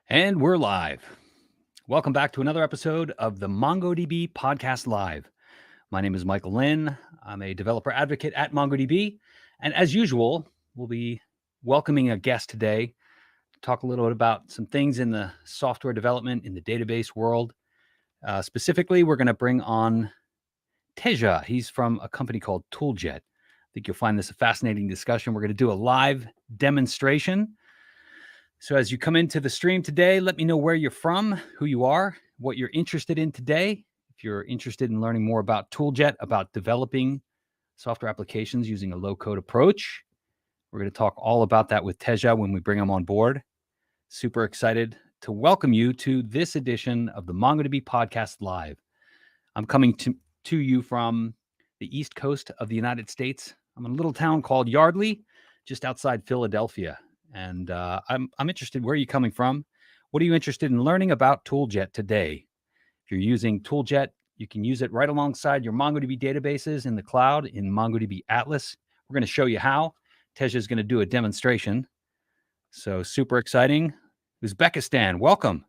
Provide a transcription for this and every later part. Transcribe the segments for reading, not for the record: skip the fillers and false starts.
And we're live. Welcome back to another episode of the MongoDB Podcast Live. My name is Michael Lynn. I'm a developer advocate at MongoDB. And as usual, we'll be welcoming a guest today to talk a little bit about some things in the software development in the database world. Specifically, we're going to bring on Teja. He's from a company called ToolJet. I think you'll find this a fascinating discussion. We're going to do a live demonstration. So as you come into the stream today, let me know where you're from, who you are, what you're interested in today. If you're interested in learning more about ToolJet, about developing software applications using a low-code approach, we're going to talk all about that with Teja when we bring him on board. Super excited to welcome you to this edition of the MongoDB Podcast Live. I'm coming to you from the East Coast of the United States. I'm in a little town called Yardley, just outside Philadelphia. And I'm interested, where are you coming from? What are you interested in learning about ToolJet today? If you're using ToolJet, you can use it right alongside your MongoDB databases in the cloud in MongoDB Atlas. We're going to show you how. Teja is going to do a demonstration. So super exciting. Uzbekistan, welcome.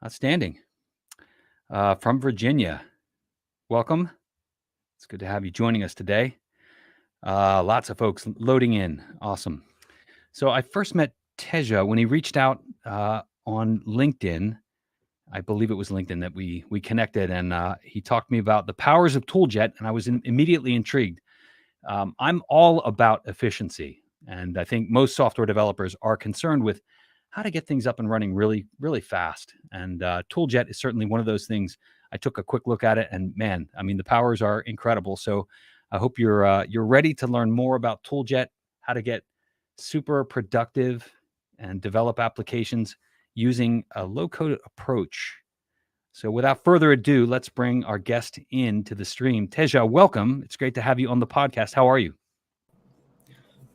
Outstanding. From Virginia, welcome. It's good to have you joining us today. Lots of folks loading in. Awesome. So I first met Teja when he reached out on LinkedIn. I believe it was LinkedIn that we connected, and he talked to me about the powers of ToolJet, and I was immediately intrigued. I'm all about efficiency, and I think most software developers are concerned with how to get things up and running really, really fast. And ToolJet is certainly one of those things. I took a quick look at it, and man, I mean, the powers are incredible. So I hope you're ready to learn more about ToolJet, how to get super productive and develop applications using a low-code approach. So without further ado, let's bring our guest into the stream. Teja, welcome. It's great to have you on the podcast. How are you?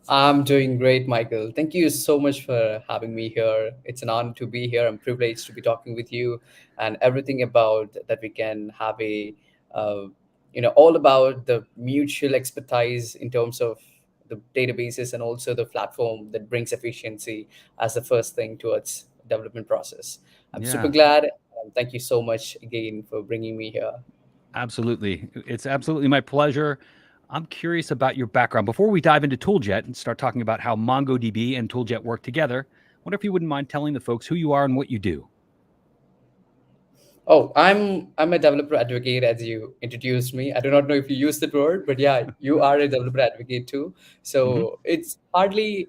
I'm doing great, Michael. Thank you so much for having me here. It's an honor to be here. I'm privileged to be talking with you and everything about that we can have uh, all about the mutual expertise in terms of the databases and also the platform that brings efficiency as the first thing towards development process. I'm super Yeah, glad. Thank you so much again for bringing me here. absolutely. It's absolutely my pleasure. I'm curious about your background. Before we dive into ToolJet and start talking about how MongoDB and ToolJet work together, I wonder if you wouldn't mind telling the folks who you are and what you do. Oh, I'm a developer advocate as you introduced me. I do not know if you use that word, but yeah, you are a developer advocate too. Mm-hmm. So it's hardly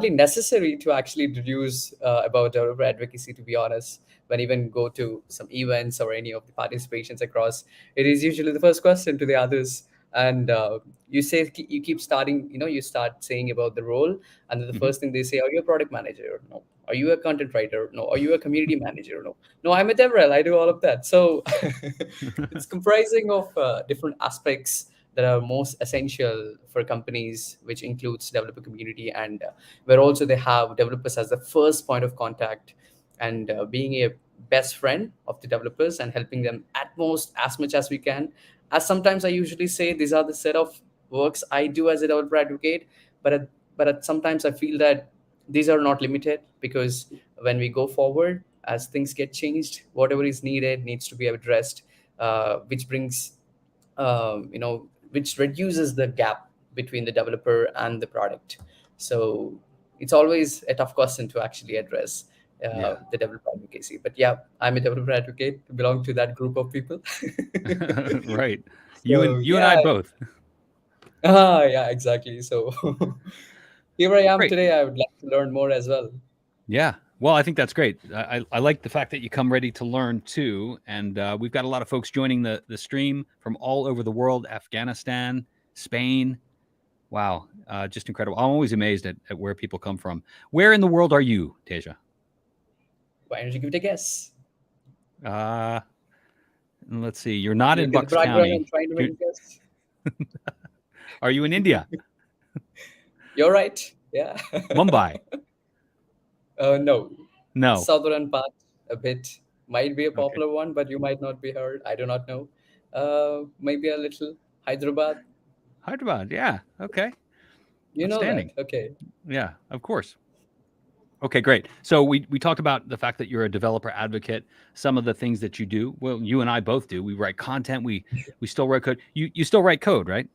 necessary to actually introduce about developer advocacy. To be honest, when even go to some events or any of the participations across, it is usually the first question to the others. And you keep starting, you start saying about the role, and then the Mm-hmm. first thing they say, "Are you a product manager?" No. Are you a content writer? No. Are you a community manager? No. No, I'm a DevRel. I do all of that. So it's comprising of different aspects that are most essential for companies, which includes developer community, and where also they have developers as the first point of contact, and being a best friend of the developers and helping them at most as much as we can. As sometimes I usually say, these are the set of works I do as a developer advocate, sometimes I feel that these are not limited, because when we go forward, as things get changed, whatever is needed needs to be addressed, which brings which reduces the gap between the developer and the product. So it's always a tough question to actually address, Yeah. the developer advocacy. But yeah, I'm a developer advocate, belong to that group of people. Right. So You and I yeah. both. Yeah, exactly. So here I am Great. today. I would like to learn more as well. Yeah. Well, I think that's great. I like the fact that you come ready to learn too. And we've got a lot of folks joining the stream from all over the world: Afghanistan, Spain. Wow. Just incredible. I'm always amazed at where people come from. Where in the world are you, Teja? Why don't you give it a guess? Uh, let's see. You're not in Look at the Bucks background County. and trying to make You're, a guess. are you in India? You're right. Yeah. Mumbai? No. No. Southern part, a bit. Might be a Okay. popular one, but you might not be heard. I do not know. Maybe a little. Hyderabad. Hyderabad. Yeah. Okay. You know that. Outstanding. Okay. Yeah, of course. Okay, great. So we talked about the fact that you're a developer advocate. Some of the things that you do, well, you and I both do. We write content. We still write code. You still write code, right?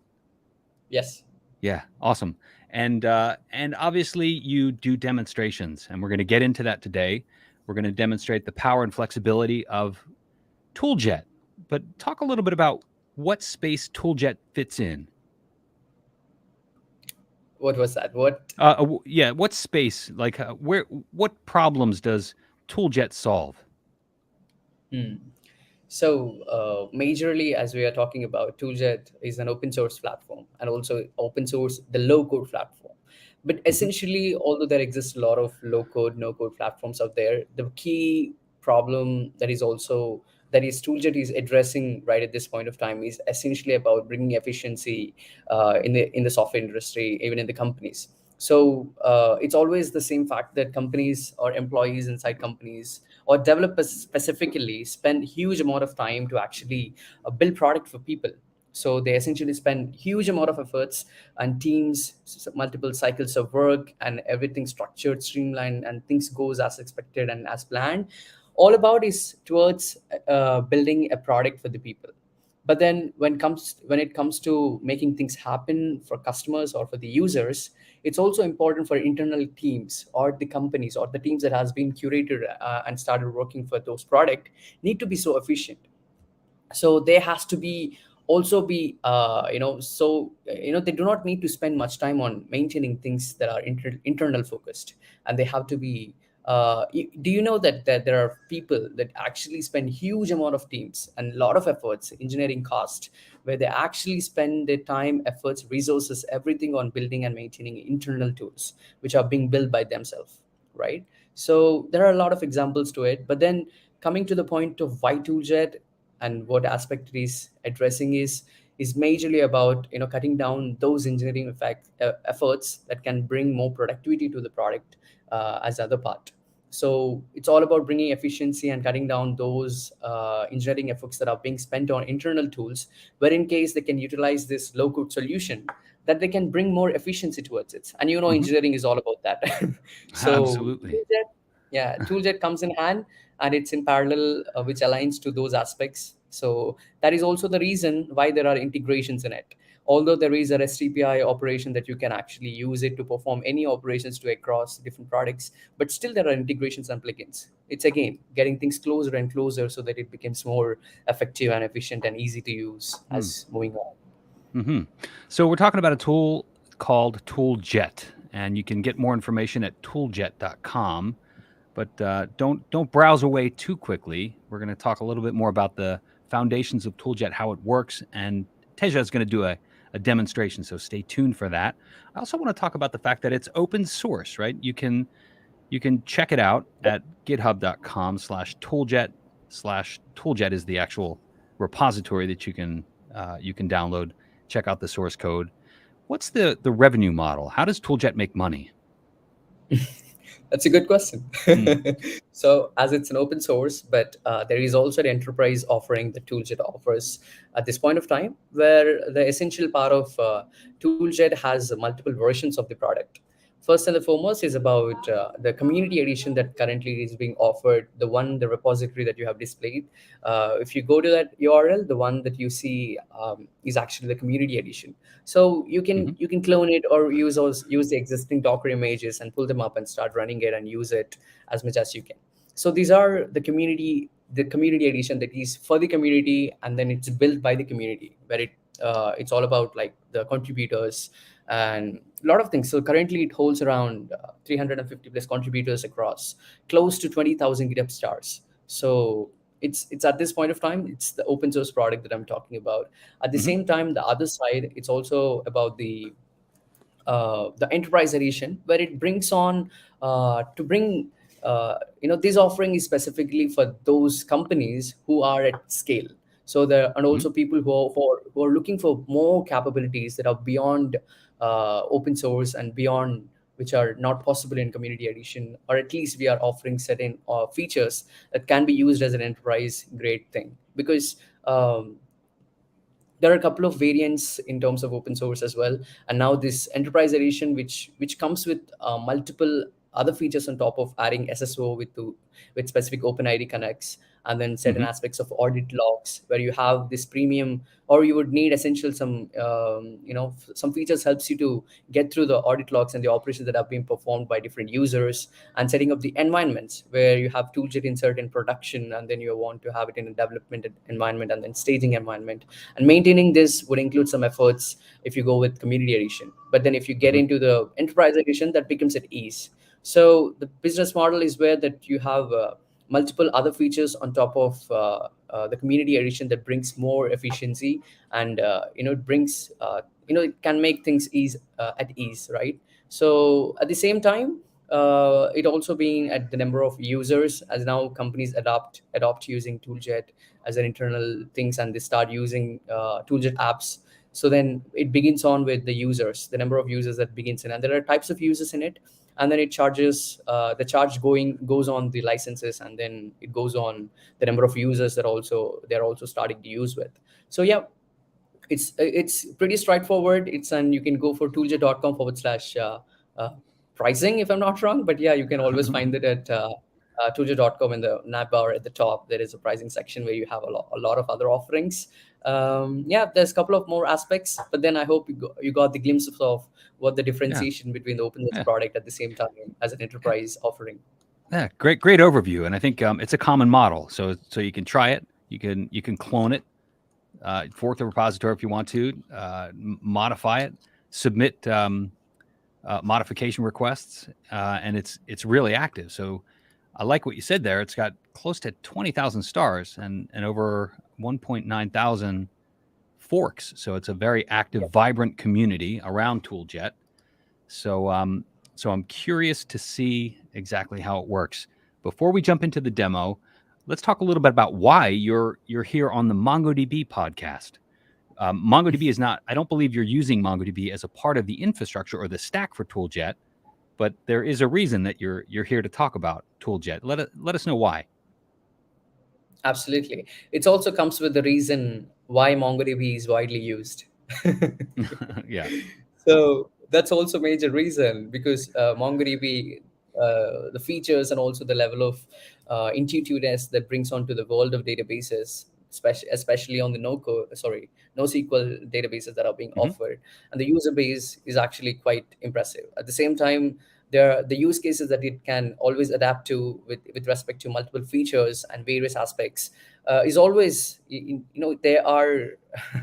Yes. Yeah, awesome. And obviously you do demonstrations, and we're going to get into that today. We're going to demonstrate the power and flexibility of ToolJet. But talk a little bit about what space ToolJet fits in. What was that? What? Yeah, what space? Like what problems does ToolJet solve? Hmm. So, majorly, as we are talking about, ToolJet is an open source platform and also open source the low code platform. But Hmm. essentially, although there exists a lot of low code, no code platforms out there, the key problem that is ToolJet is addressing right at this point of time is essentially about bringing efficiency in the software industry, even in the companies. So it's always the same fact that companies or employees inside companies or developers specifically spend huge amount of time to actually build product for people. So they essentially spend huge amount of efforts and teams, multiple cycles of work, and everything structured, streamlined, and things goes as expected and as planned. All about is towards building a product for the people. But then when it comes to making things happen for customers or for the users, it's also important for internal teams or the companies or the teams that has been curated and started working for those product need to be so efficient. So there has to be also be they do not need to spend much time on maintaining things that are internal focused, and they have to be do you know that there are people that actually spend huge amount of teams and a lot of efforts engineering cost, where they actually spend their time, efforts, resources, everything on building and maintaining internal tools which are being built by themselves, right? So there are a lot of examples to it. But then coming to the point of why tooljet and what aspect it is addressing is majorly about cutting down those engineering efforts that can bring more productivity to the product as the other part. So it's all about bringing efficiency and cutting down those engineering efforts that are being spent on internal tools, where in case they can utilize this low code solution, that they can bring more efficiency towards it. And Hmm. engineering is all about that. So Absolutely. tooljet comes in hand, and it's in parallel, which aligns to those aspects. So that is also the reason why there are integrations in it. Although there is a REST API operation that you can actually use it to perform any operations to across different products, but still there are integrations and plugins. It's again getting things closer and closer so that it becomes more effective and efficient and easy to use Mm. as moving on. Hmm. So we're talking about a tool called ToolJet, and you can get more information at tooljet.com. But don't browse away too quickly. We're going to talk a little bit more about the foundations of ToolJet, how it works, and Teja is going to do a demonstration. So stay tuned for that. I also want to talk about the fact that it's open source, right? You can check it out at github.com/tooljet. Is the actual repository that you can download. Check out the source code. What's the revenue model? How does ToolJet make money? That's a good question. Hmm. So, as it's an open source, but there is also an enterprise offering that ToolJet offers at this point of time, where the essential part of ToolJet has multiple versions of the product. First and the foremost is about the community edition that currently is being offered, the repository that you have displayed. If you go to that URL, the one that you see is actually the community edition. So Hmm. you can clone it or use the existing Docker images and pull them up and start running it and use it as much as you can. So these are the community edition that is for the community, and then it's built by the community, where it's all about like the contributors and a lot of things. So currently it holds around 350 plus contributors across close to 20,000 GitHub stars. So it's at this point of time, it's the open source product that I'm talking about. At the Hmm. same time, the other side, it's also about the enterprise edition, where it brings on to bring this offering is specifically for those companies who are at scale. So there and Hmm. also people who are looking for more capabilities that are beyond open source and beyond, which are not possible in community edition, or at least we are offering certain features that can be used as an enterprise grade thing. Because there are a couple of variants in terms of open source as well, and now this enterprise edition, which comes with multiple other features on top of adding SSO with specific OpenID connects, and then certain Hmm. aspects of audit logs where you have this premium, or you would need essential some some features helps you to get through the audit logs and the operations that have been performed by different users, and setting up the environments where you have tooljet insert in production, and then you want to have it in a development environment and then staging environment. And maintaining this would include some efforts if you go with community edition, but then if you get Hmm. into the enterprise edition, that becomes at ease. So the business model is where that you have multiple other features on top of the community edition that brings more efficiency, and it brings it can make things at ease, right? So at the same time, it also being at the number of users, as now companies adopt using tooljet as an internal things, and they start using tooljet apps. So then it begins on with the users, the number of users that begins in, and there are types of users in it, and then it charges the charge going goes on the licenses, and then it goes on the number of users that also they're also starting to use with. So yeah, it's pretty straightforward. It's and you can go for tooljet.com/, uh, pricing, if I'm not wrong, but yeah, you can always find it at tooljet.com. In the nav bar at the top, there is a pricing section where you have a lot of other offerings. Yeah, there's a couple of more aspects, but then I hope you got the glimpse of what the Yeah. differentiation between the open source Yeah. product at the same time as an Yeah. enterprise offering. Yeah. Great overview. And I think it's a common model. So you can try it. You can clone it, fork the repository if you want to, modify it, submit modification requests, and it's really active. So I like what you said there. It's got close to 20,000 stars and over 1.9 thousand forks. So it's a very active, vibrant community around ToolJet. So so I'm curious to see exactly how it works. Before we jump into the demo, let's talk a little bit about why you're here on the MongoDB podcast. MongoDB is not. I don't believe you're using MongoDB as a part of the infrastructure or the stack for ToolJet, but there is a reason that you're here to talk about ToolJet. Let us know why. Absolutely. It also comes with the reason why MongoDB is widely used. Yeah. So that's also major reason, because MongoDB, the features and also the level of intuitiveness that brings onto the world of databases, especially on the NoSQL databases that are being Hmm. offered, and the user base is actually quite impressive. At the same time, there are the use cases that it can always adapt to with respect to multiple features and various aspects, is always they are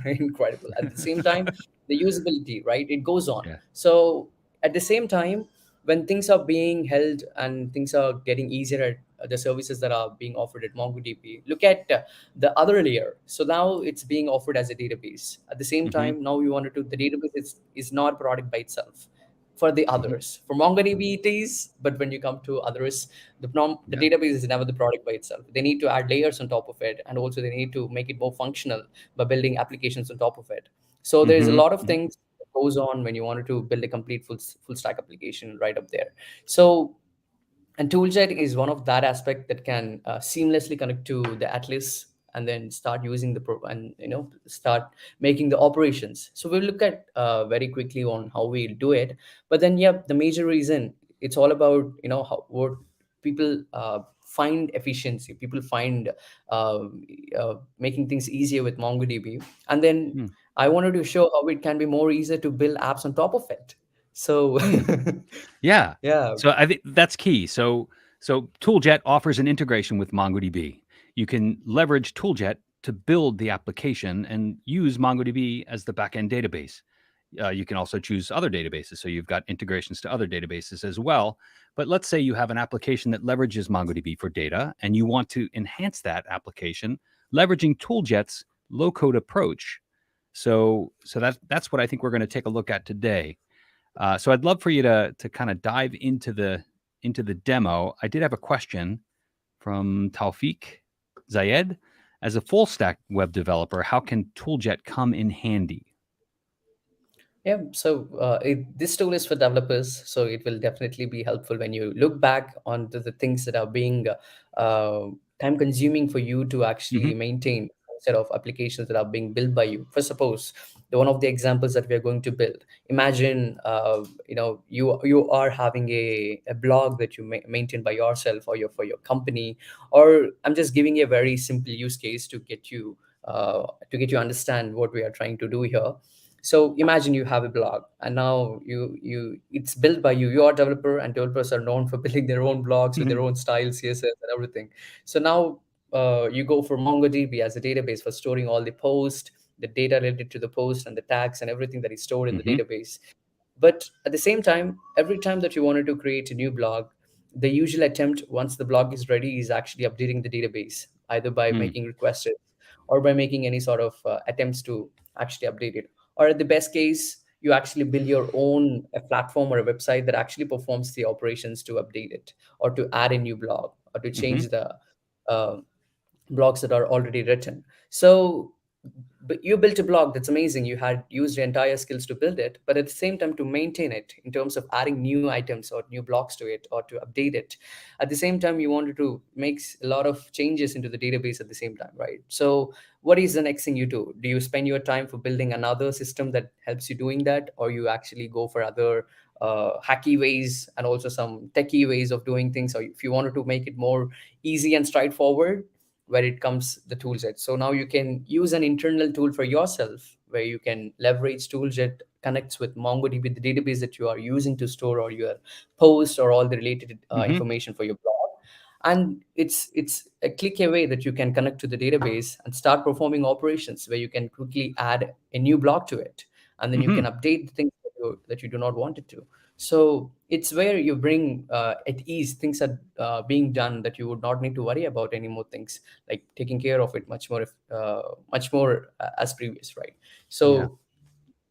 incredible. At the same time, the usability, right, it goes on. Yeah. So at the same time, when things are being held and things are getting easier at the services that are being offered at MongoDB, look at the other layer. So now it's being offered as a database. At the same Hmm. time, now we wanted to the database is not a product by itself. For the Hmm. others, for MongoDB it is, but when you come to others, the Yeah. database is never the product by itself. They need to add layers on top of it, and also they need to make it more functional by building applications on top of it. So there is a Hmm. lot of things that goes on when you wanted to build a complete full stack application right up there. So, and tooljet is one of that aspect that can seamlessly connect to the Atlas, and then start using and start making the operations. So we'll look at very quickly on how we do it. But then yeah, the major reason, it's all about how what people find efficiency, people find uh, making things easier with MongoDB. And then I wanted to show how it can be more easier to build apps on top of it. So Mm. Yeah. yeah. So I think that's key. So ToolJet offers an integration with MongoDB. You can leverage ToolJet to build the application and use MongoDB as the backend database. You can also choose other databases. So you've got integrations to other databases as well. But let's say you have an application that leverages MongoDB for data and you want to enhance that application leveraging ToolJet's low code approach. So that's what I think we're going to take a look at today. So I'd love for you to kind of dive into the demo. I did have a question from Taufik Zayed. As a full stack web developer, how can ToolJet come in handy? Yeah, so this tool is for developers, so it will definitely be helpful when you look back onto the things that are being time consuming for you to actually Hmm. maintain set of applications that are being built by you. For suppose the one of the examples that we are going to build, imagine you are having a blog that you maintain by yourself or your for your company. Or I'm just giving a very simple use case to get you understand what we are trying to do here. So imagine you have a blog, and now you it's built by you. You are a developer, and developers are known for building their own blogs with their own style, CSS, and everything. So now you go for MongoDB as a database for storing all the post, the data related to the post, and the tags and everything that is stored in the Mm-hmm. database. But at the same time, every time that you wanted to create a new blog, the usual attempt once the blog is ready is actually updating the database, either by Mm. making requests or by making any sort of attempts to actually update it. Or at the best case, you actually build your own a platform or a website that actually performs the operations to update it, or to add a new blog, or to Mm-hmm. change the uh, blogs that are already written. So but you built a blog, that's amazing, you had used your entire skills to build it, but at the same time to maintain it in terms of adding new items or new blocks to it or to update it, at the same time you wanted to make a lot of changes into the database at the same time, right? So what is the next thing you do? Do you spend your time for building another system that helps you doing that, or you actually go for other hacky ways and also some techie ways of doing things? Or if you wanted to make it more easy and straightforward, where it comes the toolset. So now you can use an internal tool for yourself, where you can leverage tooljet connects with MongoDB, the database that you are using to store all your posts or all the related Mm-hmm. information for your blog. And it's a click away that you can connect to the database and start performing operations where you can quickly add a new block to it, and then you Mm-hmm. can update the things that you do not want it to. So it's where you bring at ease things are being done, that you would not need to worry about any more things, like taking care of it much more as previous, right? Yeah. So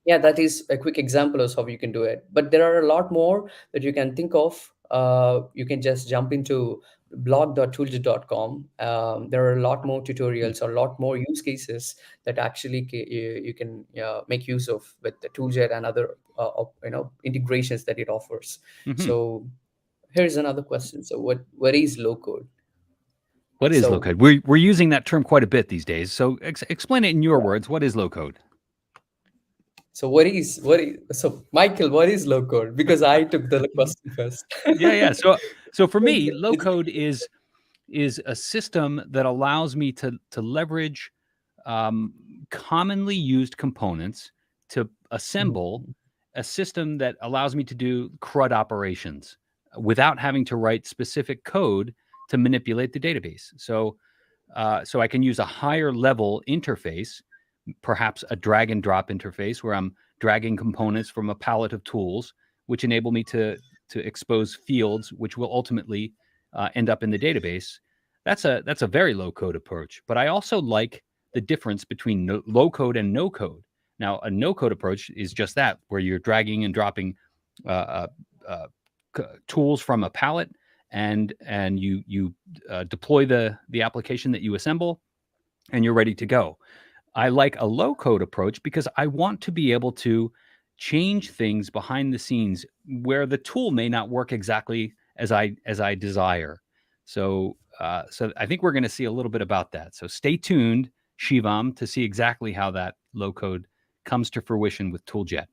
yeah, that is a quick example of how you can do it, but there are a lot more that you can think of. You can just jump into blog.tooljet.com. There are a lot more tutorials or a lot more use cases that actually you can make use of with the tooljet and other integrations that it offers. Mm-hmm. So here's another question. So what is low code? What is low So code? We're using that term quite a bit these days. So explain it in your words. What is low code? so what is so Michael, what is low code? Because I took the question first. Yeah, yeah. So for me, low It's code is a system that allows me to leverage um, commonly used components to assemble Mhm. a system that allows me to do CRUD operations without having to write specific code to manipulate the database. So I can use a higher level interface, perhaps a drag and drop interface where I'm dragging components from a palette of tools, which enable me to expose fields, which will ultimately end up in the database. That's a very low code approach. But I also like the difference between low code and no code. Now, a no code approach is just that, where you're dragging and dropping uh, uh, uh, tools from a palette, and you deploy the application that you assemble, and you're ready to go. I like a low code approach because I want to be able to change things behind the scenes where the tool may not work exactly as I desire. So I think we're going to see a little bit about that. So stay tuned, Shivam, to see exactly how that low code comes to fruition with ToolJet.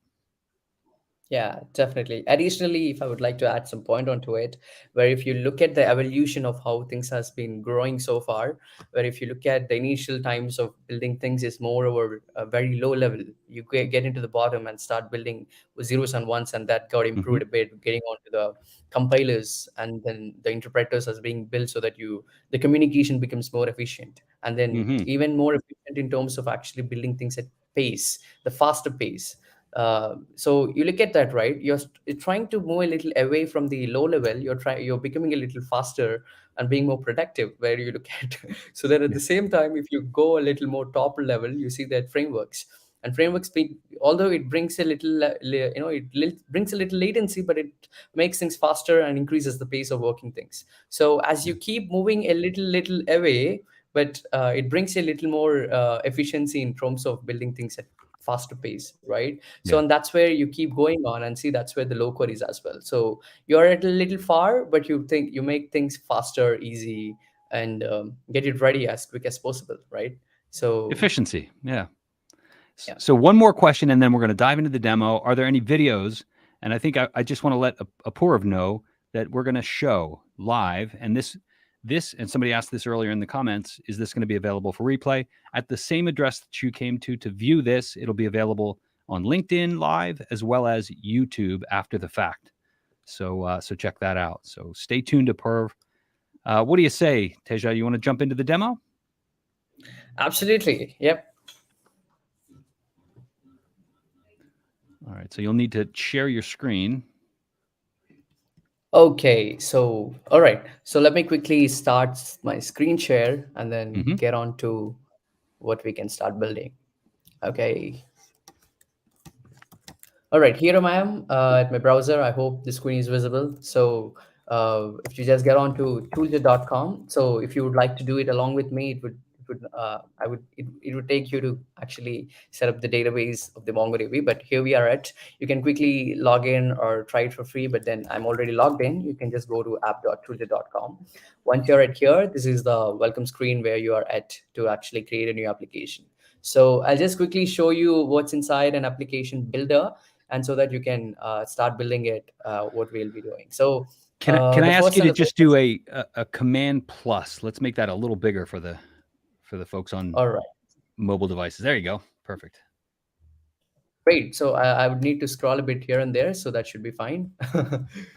Yeah, definitely. Additionally, if I would like to add some point onto it, where if you look at the evolution of how things has been growing so far, where if you look at the initial times of building things is more over a very low level. You get into the bottom and start building with zeros and ones, and that got Mm-hmm. improved a bit, getting onto the compilers and then the interpreters as being built so that the communication becomes more efficient, and then Mm-hmm. even more efficient in terms of actually building things at pace, the faster pace. So you look at that, right? You're trying to move a little away from the low level. You're becoming a little faster and being more productive. Where you look at, so that at Yeah. the same time, if you go a little more top level, you see that frameworks and frameworks although it brings a little, brings a little latency, but it makes things faster and increases the pace of working things. So as you keep moving a little away, but it brings a little more efficiency in terms of building things at faster pace, right? So Yeah. and that's where you keep going on, and see that's where the low code is as well. So you're at a little far, but you make things faster, easy, and get it ready as quick as possible, right? So Efficiency. Yeah. yeah. So one more question, and then we're going to dive into the demo. Are there any videos? And I think I just want to let Apoorv know that we're going to show live, and this, and somebody asked this earlier in the comments, is this going to be available for replay at the same address that you came to view this? It'll be available on LinkedIn Live as well as YouTube after the fact. So check that out. So stay tuned to Perv. What do you say, Teja? You want to jump into the demo? Absolutely. Yep. All right. So you'll need to share your screen. Okay, so all right. So let me quickly start my screen share and then Mm-hmm. get on to what we can start building. Okay. All right, here I am at my browser. I hope the screen is visible. So if you just get on to tooljet.com, so if you would like to do it along with me, it would take you to actually set up the database of the MongoDB. But here we are at. You can quickly log in or try it for free. But then I'm already logged in. You can just go to app.tooljet.com. Once you're at here, this is the welcome screen where you are at to actually create a new application. So I'll just quickly show you what's inside an application builder, and so that you can start building it, what we'll be doing. So Can I the ask first you and to the just foremost, do a command plus? Let's make that a little bigger for the folks on all right, mobile devices. There you go. Perfect. great. So I would need to scroll a bit here and there, so that should be fine.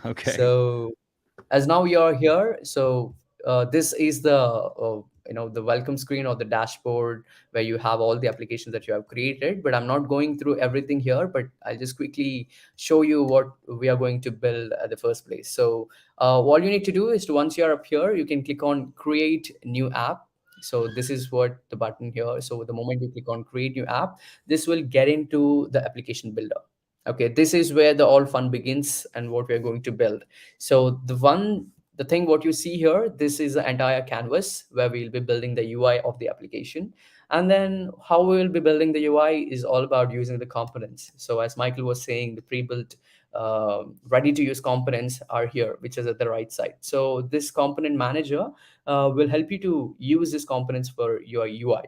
Okay. So as now you're here, so this is the the welcome screen or the dashboard where you have all the applications that you have created. But I'm not going through everything here, but I'll just quickly show you what we are going to build at the first place. So all you need to do is to, once you're up here, you can click on create new app. So this is what the button here. So the moment you click on create new app, this will get into the application builder. Okay, this is where the all fun begins and what we're going to build. So the thing what you see here, this is the entire canvas where we'll be building the UI of the application. And then how we will be building the UI is all about using the components. So as Michael was saying, the pre-built ready to use components are here, which is at the right side. So this component manager will help you to use these components for your UI.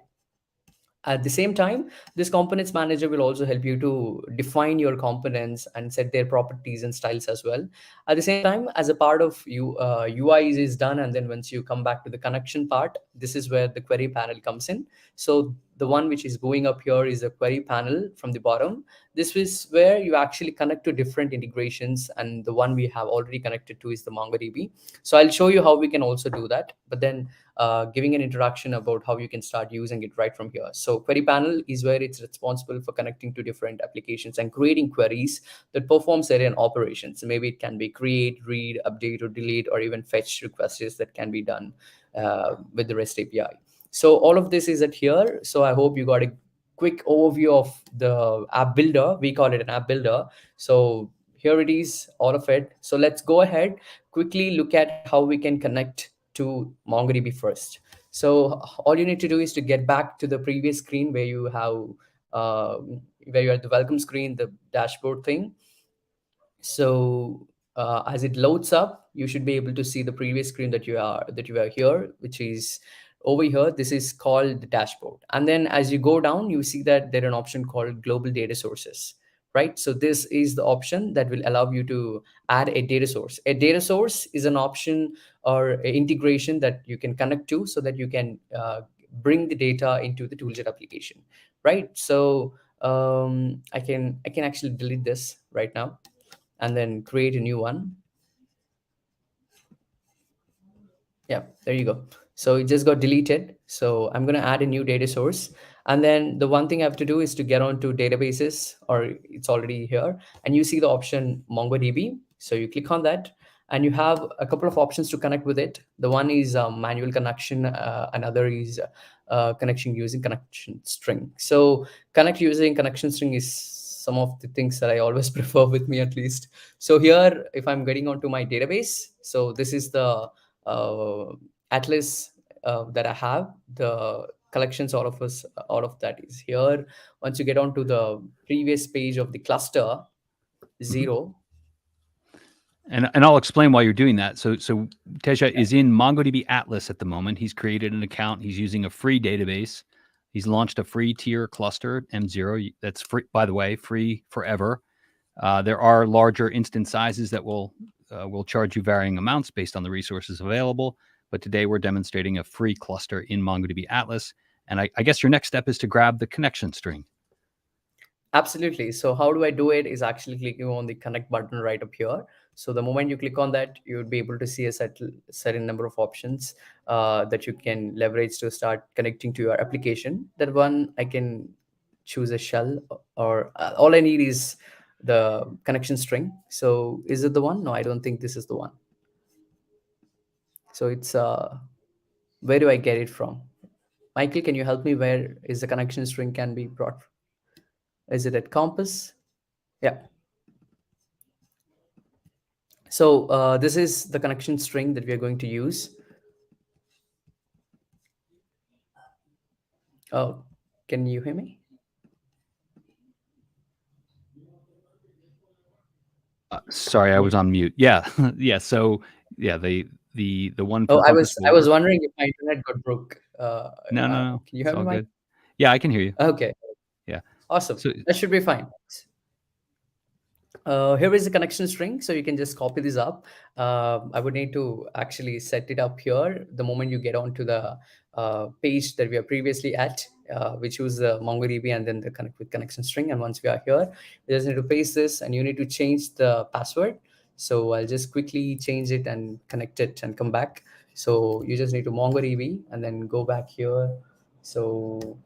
At the same time, this components manager will also help you to define your components and set their properties and styles as well. At the same time, as a part of UI is done, and then once you come back to the connection part, this is where the query panel comes in. So the one which is going up here is a query panel from the bottom. This is where you actually connect to different integrations, and the one we have already connected to is the MongoDB. So I'll show you how we can also do that. But then giving an introduction about how you can start using it right from here. So query panel is where it's responsible for connecting to different applications and creating queries that perform certain operations. So maybe it can be create, read, update, or delete, or even fetch requests that can be done with the REST API. So all of this is at here. So I hope you got a quick overview of the app builder. We call it an app builder. So here it is, all of it. So let's go ahead, quickly look at how we can connect to MongoDB first. So all you need to do is to get back to the previous screen where you have where you're at the welcome screen, the dashboard thing. So as it loads up, you should be able to see the previous screen that you are here, which is over here. This is called the dashboard. And then as you go down, you see that there's an option called global data sources, right? So this is the option that will allow you to add a data source. A data source is an option or a integration that you can connect to so that you can bring the data into the ToolJet application, right? So I can actually delete this right now and then create a new one. Yeah, there you go. So it just got deleted. So I'm going to add a new data source. And then the one thing I have to do is to get onto databases, or it's already here. And you see the option MongoDB. So you click on that and you have a couple of options to connect with it. The one is manual connection. Another is connection using connection string. So connect using connection string is some of the things that I always prefer, with me at least. So here, if I'm getting onto my database, so this is the uh, Atlas that I have. The collections, all of that is here. Once you get onto the previous page of the cluster, Mhm. 0. And I'll explain why you're doing that. So Teja Yeah. is in MongoDB Atlas at the moment. He's created an account. He's using a free database. He's launched a free tier cluster, M0. That's free, by the way, free forever. There are larger instance sizes that will charge you varying amounts based on the resources available. But today we're demonstrating a free cluster in MongoDB Atlas. And I guess your next step is to grab the connection string. Absolutely. So how do I do it is actually clicking on the connect button right up here. So the moment you click on that, you would be able to see a certain number of options that you can leverage to start connecting to your application. That one, I can choose a shell, or all I need is the connection string. So is it the one? No, I don't think this is the one. So it's where do I get it from? Michael, can you help me? Where is the connection string can be brought? Is it at Compass? Yeah. So this is the connection string that we are going to use. Oh, can you hear me? Sorry, I was on mute. Yeah, yeah. So yeah, the one Oh, for Compass I will was work. wondering if my internet got broke. No, no, no. Can you It's hear me, all Mike? good. Yeah, I can hear you. Okay, Yeah. awesome. So That should be fine. Here is the connection string, so you can just copy this up. I would need to actually set it up here the moment you get onto the page that we are previously at. We choose the MongoDB and then the connect with connection string. And once we are here, we just need to paste this, and you need to change the password. So I'll just quickly change it and connect it and come back. So you just need to MongoDB and then go back here. So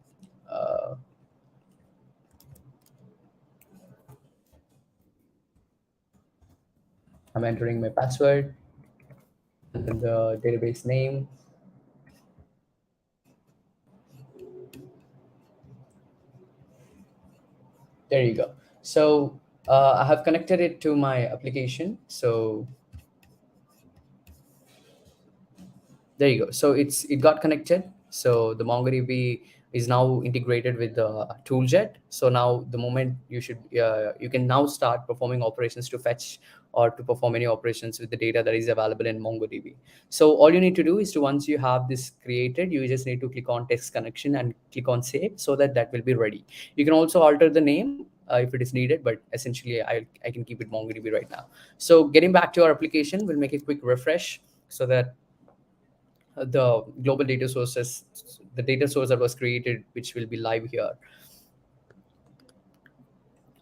I'm entering my password and then the database name. There you go. So I have connected it to my application. So there you go. So it got connected. So the MongoDB is now integrated with the ToolJet. So now the moment you can now start performing operations to fetch or to perform any operations with the data that is available in MongoDB. So all you need to do is to, once you have this created, you just need to click on text connection and click on save, so that will be ready. You can also alter the name if it is needed, but essentially I can keep it MongoDB right now. So getting back to our application, we'll make a quick refresh so that the global data sources, the data source that was created, which will be live here.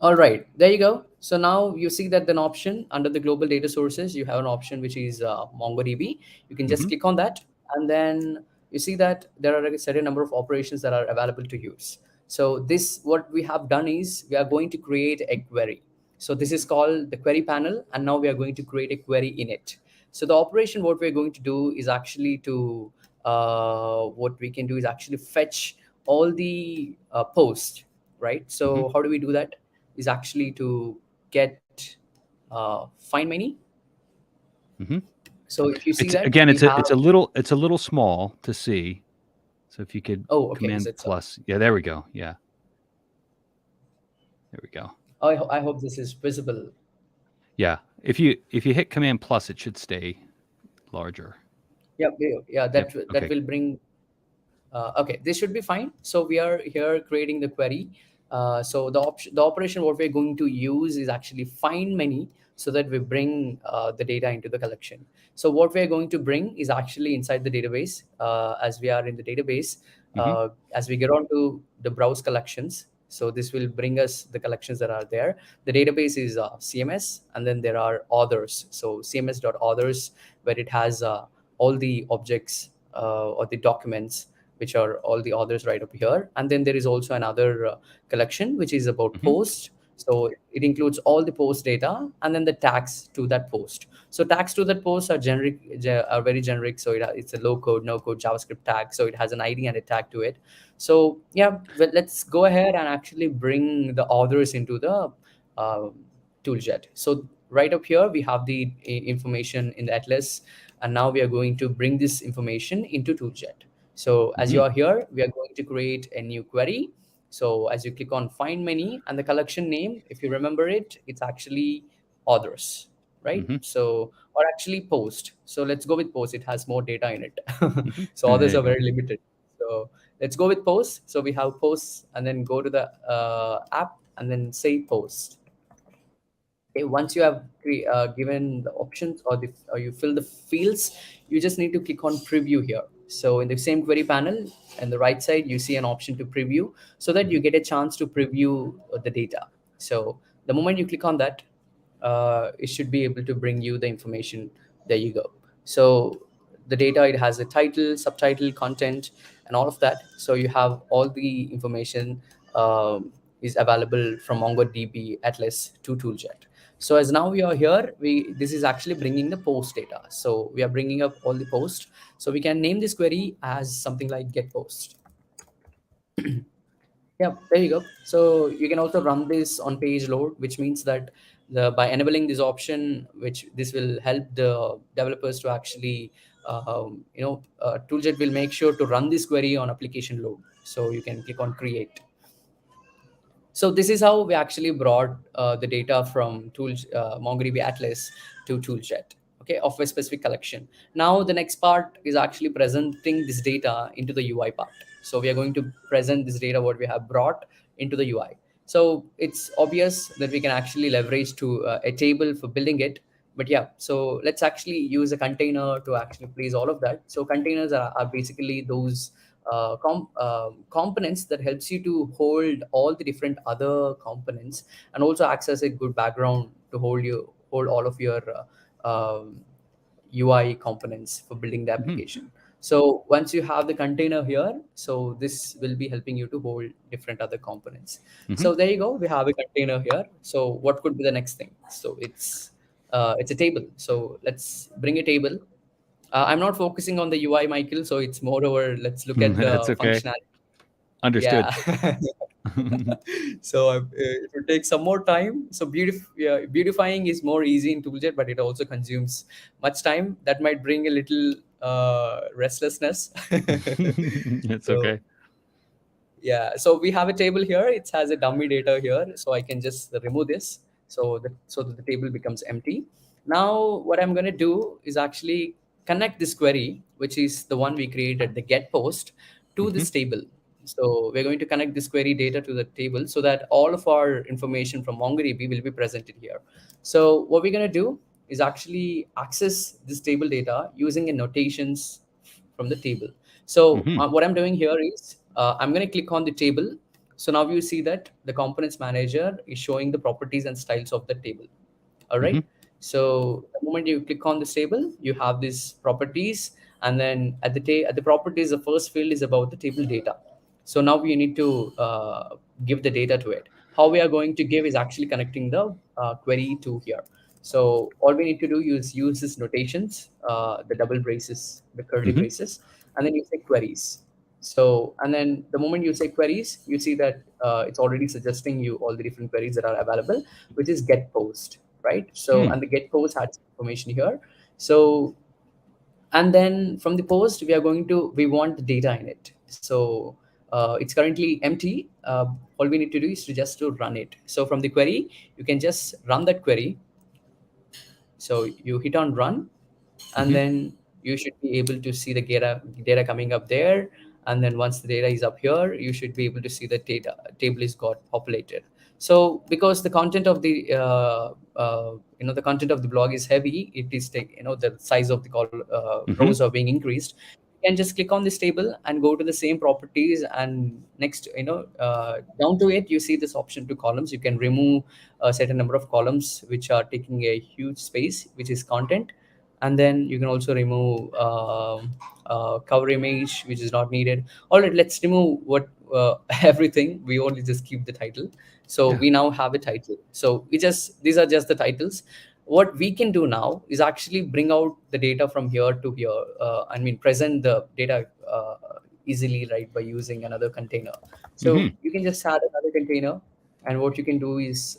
All right, there you go. So now you see that an option under the global data sources, you have an option which is MongoDB. You can just click on that, and then you see that there are a certain number of operations that are available to use. So this, what we have done is we are going to create a query. So this is called the query panel, and now we are going to create a query in it. So the operation, what we're going to do is actually to what we can do is actually fetch all the posts, right? So how do we do that? Is actually to get find many. So if you see it's that again, we have, it's a little small to see. So if you could oh, okay, is Command it so? plus, yeah, there we go. Yeah, there we go. I hope this is visible. Yeah, if you hit Command plus, it should stay larger. Yeah, yeah, Yep. that Okay. will bring. Okay, this should be fine. So we are here creating the query. So the operation what we're going to use is actually find many, so that we bring the data into the collection. So what we're going to bring is actually inside the database. As we are in the database, as we get on to the browse collections, so this will bring us the collections that are there. The database is CMS, and then there are authors. So cms.authors, where it has all the objects or the documents, which are all the authors right up here. And then there is also another collection which is about post. So it includes all the post data and then the tags to that post. So tags to that post are are very generic. So it's a low code, no code JavaScript tag. So it has an ID and a tag to it. So yeah, but let's go ahead and actually bring the authors into the uh, tooljet. So right up here we have the information in the Atlas, and now we are going to bring this information into tooljet. So as you are here, we are going to create a new query. So as you click on find many, and the collection name, if you remember it, it's actually authors, right? So, or actually post. So let's go with post. It has more data in it. So others are very limited. So So let's go with post. So we have posts, and then go to the app and then say post. Okay, once you have given the options or you fill the fields, you just need to click on preview here. So in the same query panel, on the right side, you see an option to preview, so that you get a chance to preview the data. So the moment you click on that, it should be able to bring you the information. There you go. So the data, it has a title, subtitle, content, and all of that. So you have all the information is available from MongoDB Atlas to ToolJet. So as now we are here, this is actually bringing the post data. So we are bringing up all the post. So we can name this query as something like get post. Yeah, there you go. So you can also run this on page load, which means that by enabling this option, which this will help the developers to actually, ToolJet will make sure to run this query on application load. So you can click on create. So this is how we actually brought the data from MongoDB Atlas to ToolJet, okay, of a specific collection. Now the next part is actually presenting this data into the UI part. So we are going to present this data what we have brought into the UI. So it's obvious that we can actually leverage to a table for building it. But yeah, so let's actually use a container to actually place all of that. So containers are basically those components that helps you to hold all the different other components, and also acts as a good background to hold all of your UI components for building the application. So once you have the container here, so this will be helping you to hold different other components. So there you go. We have a container here. So what could be the next thing? So it's a table. So let's bring a table. I'm not focusing on the UI, Michael. So it's more over. Let's look at That's the okay. functionality. Understood. Yeah. So it will take some more time. So beautifying is more easy in ToolJet, but it also consumes much time. That might bring a little restlessness. It's So okay. yeah, so we have a table here. It has a dummy data here, so I can just remove this, so that the table becomes empty. Now what I'm going to do is actually connect this query, which is the one we created, the get post, to this table. So we're going to connect this query data to the table, so that all of our information from MongoDB will be presented here. So what we're going to do is actually access this table data using a notations from the table. So what I'm doing here is I'm going to click on the table. So now you see that the components manager is showing the properties and styles of the table. All right. So the moment you click on this table, you have these properties, and then at the properties, the first field is about the table data. So now we need to give the data to it. How we are going to give is actually connecting the query to here. So all we need to do is use these notations, the double braces, the curly braces, and then you say queries. So, and then the moment you say queries, you see that it's already suggesting you all the different queries that are available, which is get post, right? So, and the get post has information here. So, and then from the post, we want the data in it. So it's currently empty. All we need to do is to run it. So from the query, you can just run that query. So you hit on run, and then you should be able to see the data coming up there. And then once the data is up here, you should be able to see the data table is got populated. So because the content of the content of the blog is heavy, it is the size of the rows are being increased. You can just click on this table and go to the same properties, and next down to it, you see this option to columns. You can remove a certain number of columns which are taking a huge space, which is content. And then you can also remove cover image which is not needed. All right, let's remove what everything. We only just keep the title. So we now have a title. So these are just the titles. What we can do now is actually bring out the data from here to here. Present the data easily, right, by using another container. So you can just add another container, and what you can do is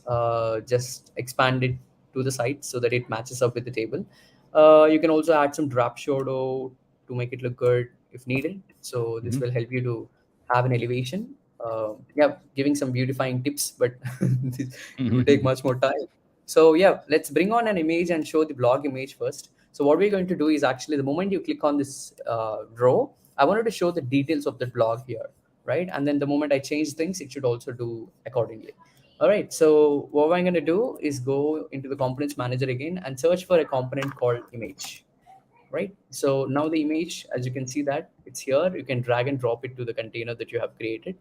just expand it to the site so that it matches up with the table. You can also add some drop shadow to make it look good if needed. So this will help you to have an elevation. Yeah, giving some beautifying tips, but it will take much more time. So yeah, let's bring on an image and show the blog image first. So what we're going to do is actually the moment you click on this row, I wanted to show the details of the blog here, right? And then the moment I change things, it should also do accordingly. All right, so what I'm going to do is go into the components manager again and search for a component called image, right? So now the image, as you can see that it's here, you can drag and drop it to the container that you have created,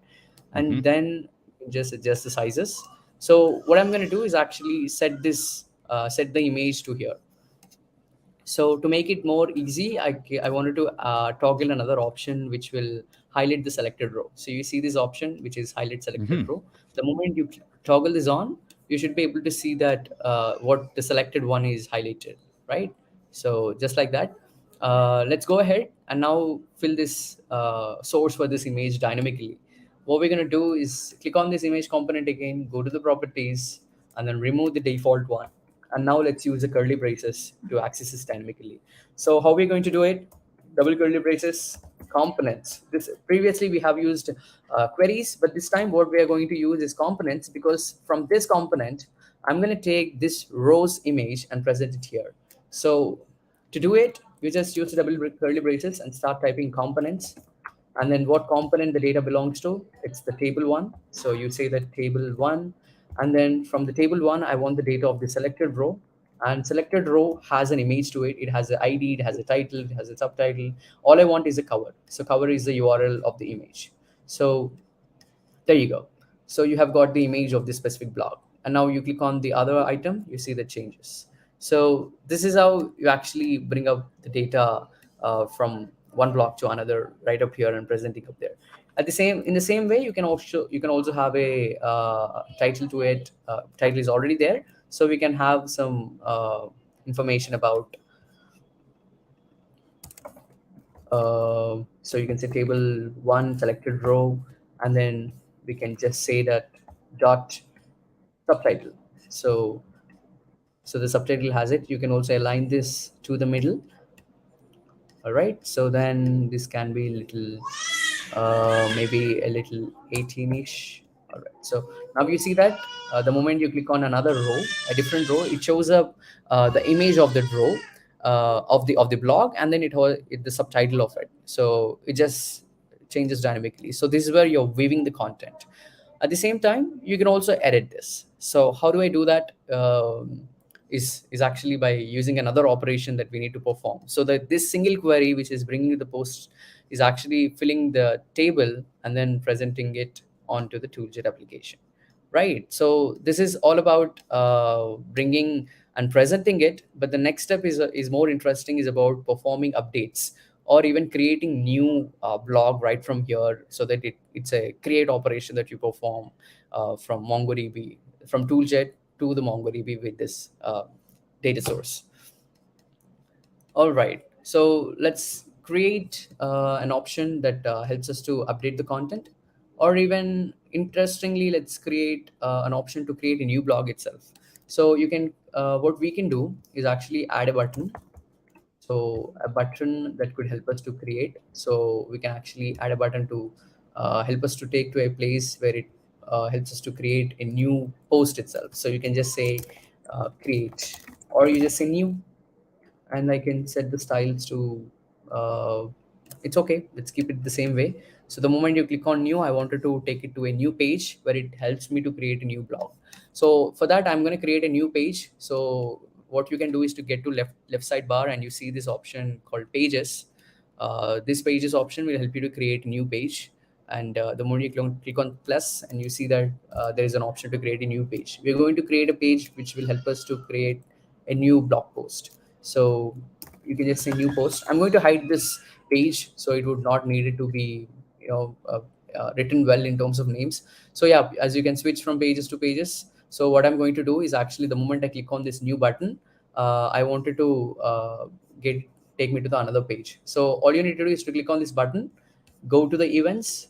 Mm-hmm. and then just adjust the sizes. So what I'm going to do is actually set this, set the image to here. So to make it more easy, I wanted to toggle another option which will highlight the selected row. So you see this option, which is highlight selected Mm-hmm. row. The moment you toggle this on, you should be able to see that what the selected one is highlighted, right? So just like that. Let's go ahead and now fill this source for this image dynamically. What we're going to do is click on this image component again, go to the properties, and then remove the default one. And now let's use the curly braces to access this dynamically. So how we're going to do it? Double curly braces, components. This previously we have used queries, but this time what we are going to use is components, because from this component, I'm going to take this row's image and present it here. So to do it, you just use the double curly braces and start typing components. And then what component the data belongs to, it's the table one. So you say that table one, and then from the table one, I want the data of the selected row, and selected row has an image to it. It has an ID, it has a title, it has a subtitle. All I want is a cover. So cover is the URL of the image. So there you go. So you have got the image of this specific blog. And now you click on the other item, you see the changes. So this is how you actually bring up the data from one block to another, right up here and presenting up there. In the same way, you can also have a title to it. Title is already there, so we can have some information about. So you can say table one selected row, and then we can just say that dot subtitle. So so the subtitle has it. You can also align this to the middle. All right. So then this can be little, maybe a little 18-ish. All right. So now you see that the moment you click on another row, a different row, it shows up the image of that row, of the blog, and then the subtitle of it. So it just changes dynamically. So this is where you're weaving the content. At the same time, you can also edit this. So how do I do that? Is actually by using another operation that we need to perform. So that this single query, which is bringing the post, is actually filling the table and then presenting it onto the ToolJet application, right? So this is all about bringing and presenting it. But the next step is more interesting, is about performing updates or even creating new blog right from here, so that it's a create operation that you perform from MongoDB, from ToolJet to the MongoDB with this data source. All right, so let's create an option that helps us to update the content, or even interestingly, let's create an option to create a new blog itself. So you can, what we can do is actually add a button. So a button that could help us to create. So we can actually add a button to help us to take to a place where it helps us to create a new post itself. So you can just say create, or you just say new, and I can set the styles to uh, it's okay. Let's keep it the same way. So the moment you click on new, I wanted to take it to a new page where it helps me to create a new blog. So for that, I'm going to create a new page. So what you can do is to get to left sidebar, and you see this option called pages. This pages option will help you to create a new page. And the moment you click on plus, and you see that there is an option to create a new page. We're going to create a page which will help us to create a new blog post. So you can just say new post. I'm going to hide this page, so it would not need it to be, written well in terms of names. So yeah, as you can switch from pages to pages. So what I'm going to do is actually, the moment I click on this new button, I wanted to get take me to the another page. So all you need to do is to click on this button, go to the events.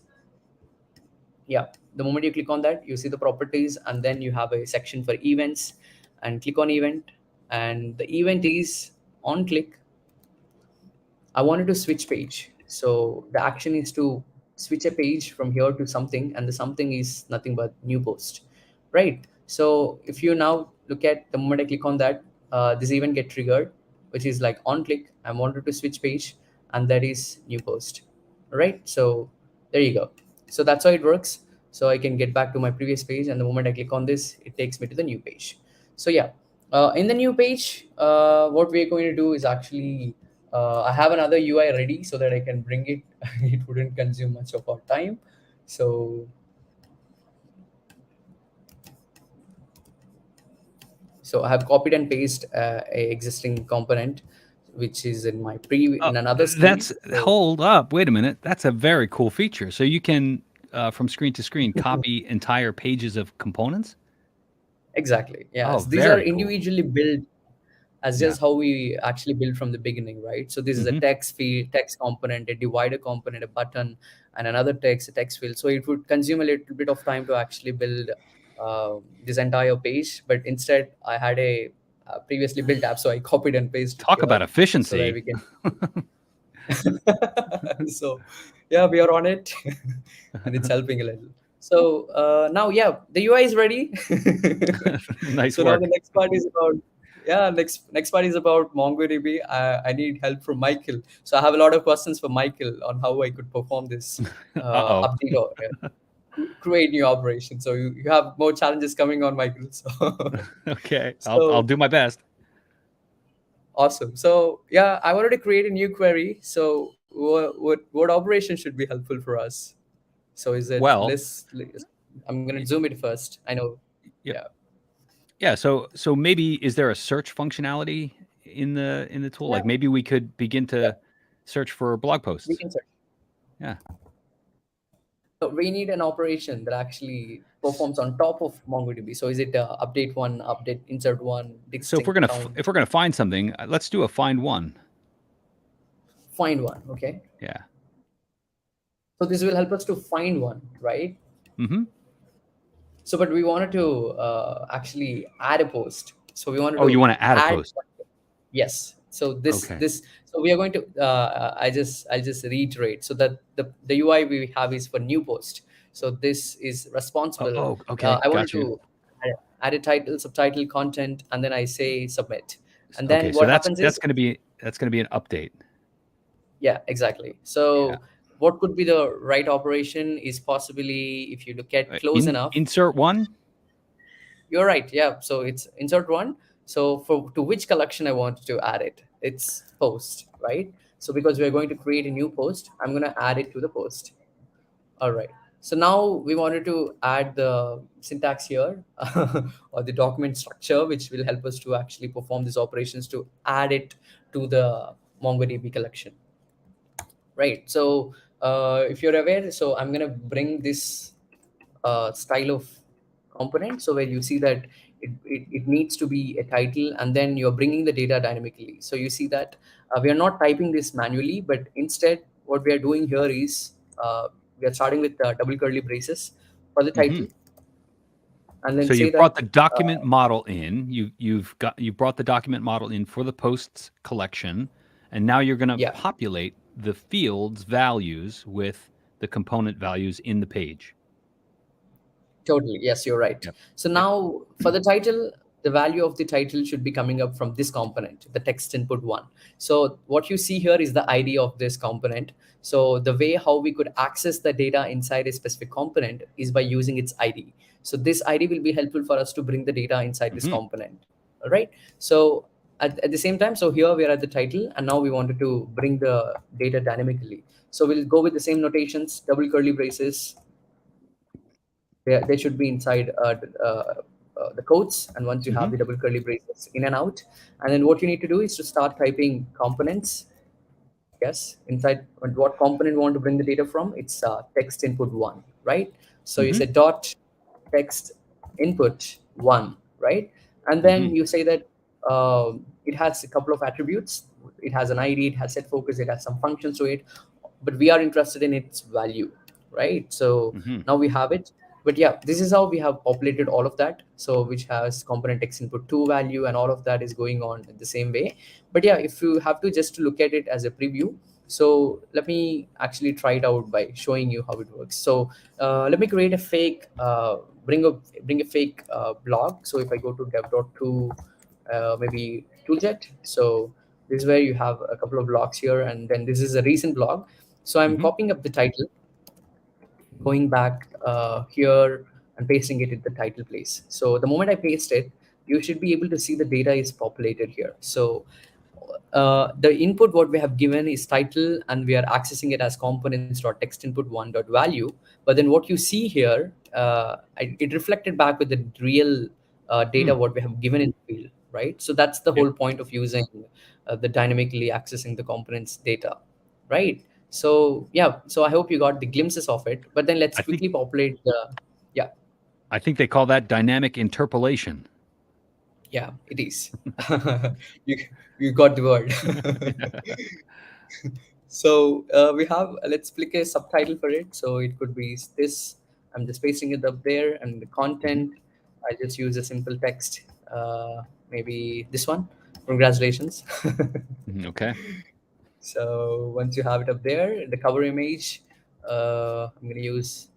Yeah, the moment you click on that, you see the properties, and then you have a section for events, and click on event, and the event is on click. I wanted to switch page. So the action is to switch a page from here to something, and the something is nothing but new post, right? So if you now look at the moment I click on that, this event get triggered, which is like on click. I wanted to switch page, and that is new post. right? So there you go. So that's how it works. So I can get back to my previous page, and the moment I click on this, it takes me to the new page. So yeah, in the new page, what we're going to do is actually, I have another UI ready so that I can bring it. It wouldn't consume much of our time. So I have copied and pasted a existing component, which is in my Oh, in another screen. that's So hold up. Wait a minute. That's a very cool feature. So you can, from screen to screen, copy entire pages of components. exactly, yeah. Oh, So these are very cool. individually built as Yeah. just how we actually build from the beginning, right? So this is a Hmm. text field, text component, a divider component, a button, and another text, a text field. So it would consume a little bit of time to actually build this entire page. But instead, I had a previously built app, so I copied and pasted it Talk here about so that efficiency. we can. So yeah, we are on it, and it's helping a little. So now, yeah, the UI is ready. Nice So now the work. next part is about, yeah, next part is about MongoDB. I need help from Michael. So I have a lot of questions for Michael on how I could perform this Uh-oh. update or create new operations. So you have more challenges coming on, Michael. So Okay. I'll so do my best. awesome. So yeah, I wanted to create a new query. So what operation should be helpful for us? So is it Well, list? I'm gonna y- zoom it first. I know. yep. Yeah. Yeah, so maybe is there a search functionality in the tool? Yeah. Like maybe we could begin Yeah. to search for blog We posts. can search. Yeah. So we need an operation that actually S- performs on top of MongoDB. So is it update one, update insert one, So distinct count, if we're gonna find something, let's do a find one. find one? Okay. Yeah. So this will help us to find one, right? Mm-hmm. So, but we wanted to actually add a post. So we wanted Oh, you to want to add a add. post? Yes. So Okay. so we are going to. I'll just reiterate. So that the UI we have is for new post. So this is responsible. Okay. I wanted Got you. to add a title, subtitle, content, and then I say submit. And Okay. then So what happens is, that's gonna be an update. yeah, exactly. Yeah. So what could be the right operation is possibly, if you look at close enough. Insert one. You're right. Yeah. So it's insert one. So for to which collection I want to add it, it's post, right? So because we're going to create a new post, I'm going to add it to the post. All right. So now we wanted to add the syntax here or the document structure, which will help us to actually perform these operations to add it to the MongoDB collection, right? So if you're aware, so I'm going to bring this style of component. So where you see that it needs to be a title, and then you're bringing the data dynamically. So you see that we are not typing this manually, but instead what we are doing here is we are starting with double curly braces for the Mm-hmm. title, and then So say you've brought that the document model in. You brought the document model in for the posts collection, and now you're going to yeah, populate the fields values with the component values in the page. totally. Yes, you're right. Yep. So Yep. now for the title, the value of the title should be coming up from this component, the text input one. So what you see here is the ID of this component. So the way how we could access the data inside a specific component is by using its ID. So this ID will be helpful for us to bring the data inside this Mm-hmm. component. All right. So at the same time, so here we are at the title, and now we wanted to bring the data dynamically. So we'll go with the same notations, double curly braces, they should be inside the quotes, and once you have Mm-hmm. the double curly braces in and out, and then what you need to do is to start typing components. Yes, inside what component you want to bring the data from, it's text input one, right? So you Mm-hmm. say dot text input one, right? And Mm-hmm. then you say that it has a couple of attributes. It has an ID, it has set focus, it has some functions to it, but we are interested in its value, right? So Mm-hmm. now we have it. But yeah, this is how we have populated all of that. So which has component text input 2 value, and all of that is going on in the same way. But yeah, if you have to just look at it as a preview, so let me actually try it out by showing you how it works. So let me create a fake bring a fake blog. So if I go to dev.to maybe tooljet, so this is where you have a couple of blogs here, and then this is a recent blog. So I'm Mm-hmm. copying up the title, going back here and pasting it in the title place. So the moment I paste it, you should be able to see the data is populated here. So the input what we have given is title, and we are accessing it as components.text input one.value. But then what you see here, it reflected back with the real data Mm. what we have given in the field, right? So that's the Yep. whole point of using the dynamically accessing the components data, right? So yeah, so I hope you got the glimpses of it. But then let's I think quickly populate the, yeah, I think they call that dynamic interpolation. yeah, it is. you you got the word. So we have, let's click a subtitle for it. So it could be this. I'm just pasting it up there, and the Hmm. content, I just use a simple text. Maybe this one. Congratulations. Okay. So once you have it up there, the cover image, I'm gonna use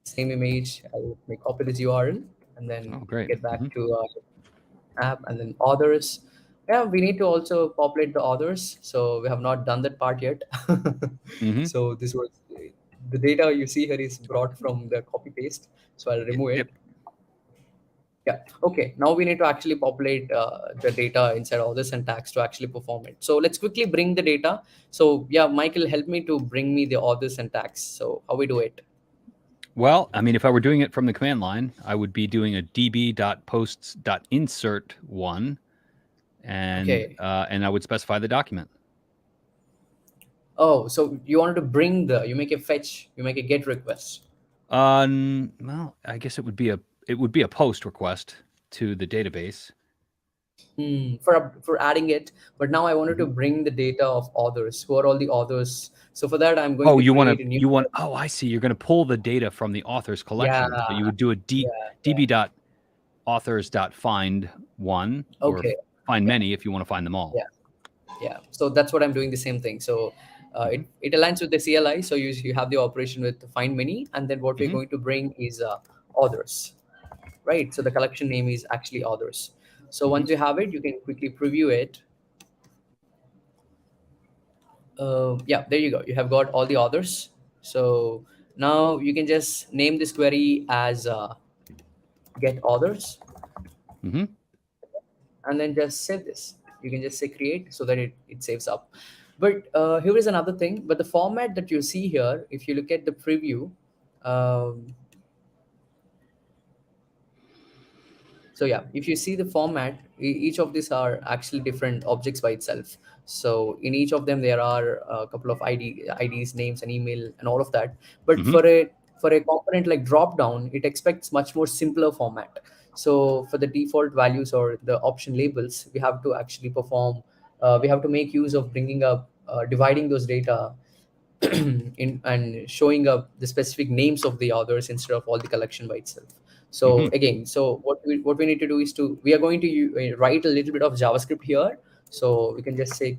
the same image. I'll make copy this URL and then Oh, great. get back Hmm. to app, and then authors. Yeah, we need to also populate the authors, so we have not done that part yet. Hmm. So this was the data you see here is brought from the copy paste, so I'll remove Yep. it. Yeah, okay, now we need to actually populate the data inside authors and tags to actually perform it. So let's quickly bring the data. So yeah, Michael, help me to bring me the authors and tags. So how we do it? Well, I mean, if I were doing it from the command line, I would be doing a db.posts.insert one, Okay. and I would specify the document. Oh, so you wanted to bring the, you make a fetch, you make a get request. Well, I guess it would be a post request to the database. For adding it, but now I wanted to Mhm. bring the data of authors. Who are all the authors? So for that, I'm going Oh, to you want to create a new. you want oh, I see. You're going to pull the data from the authors Yeah, collection. So you would do a yeah, db dot authors dot find one, or okay, find yeah, many if you want to find them all. yeah, yeah. So that's what I'm doing, the same thing. So Hmm. it aligns with the CLI. So you have the operation with find many, and then what we're Hmm. going to bring is authors, right? So the collection name is actually authors. So Hmm. once you have it, you can quickly preview it. Yeah, there you go. You have got all the authors. So now you can just name this query as get authors, Hmm. and then just save this. You can just say create so that it saves up. But here is another thing. But the format that you see here, if you look at the preview, um, so yeah, if you see the format, each of these are actually different objects by itself. So in each of them there are a couple of IDs, names and email and all of that. But Hmm. for a component like drop down, it expects much more simpler format. So for the default values or the option labels, we have to actually perform, we have to make use of bringing up dividing those data in and showing up the specific names of the authors instead of all the collection by itself. So Hmm. again, so what we need to do is to, we are going to write a little bit of JavaScript here. So we can just say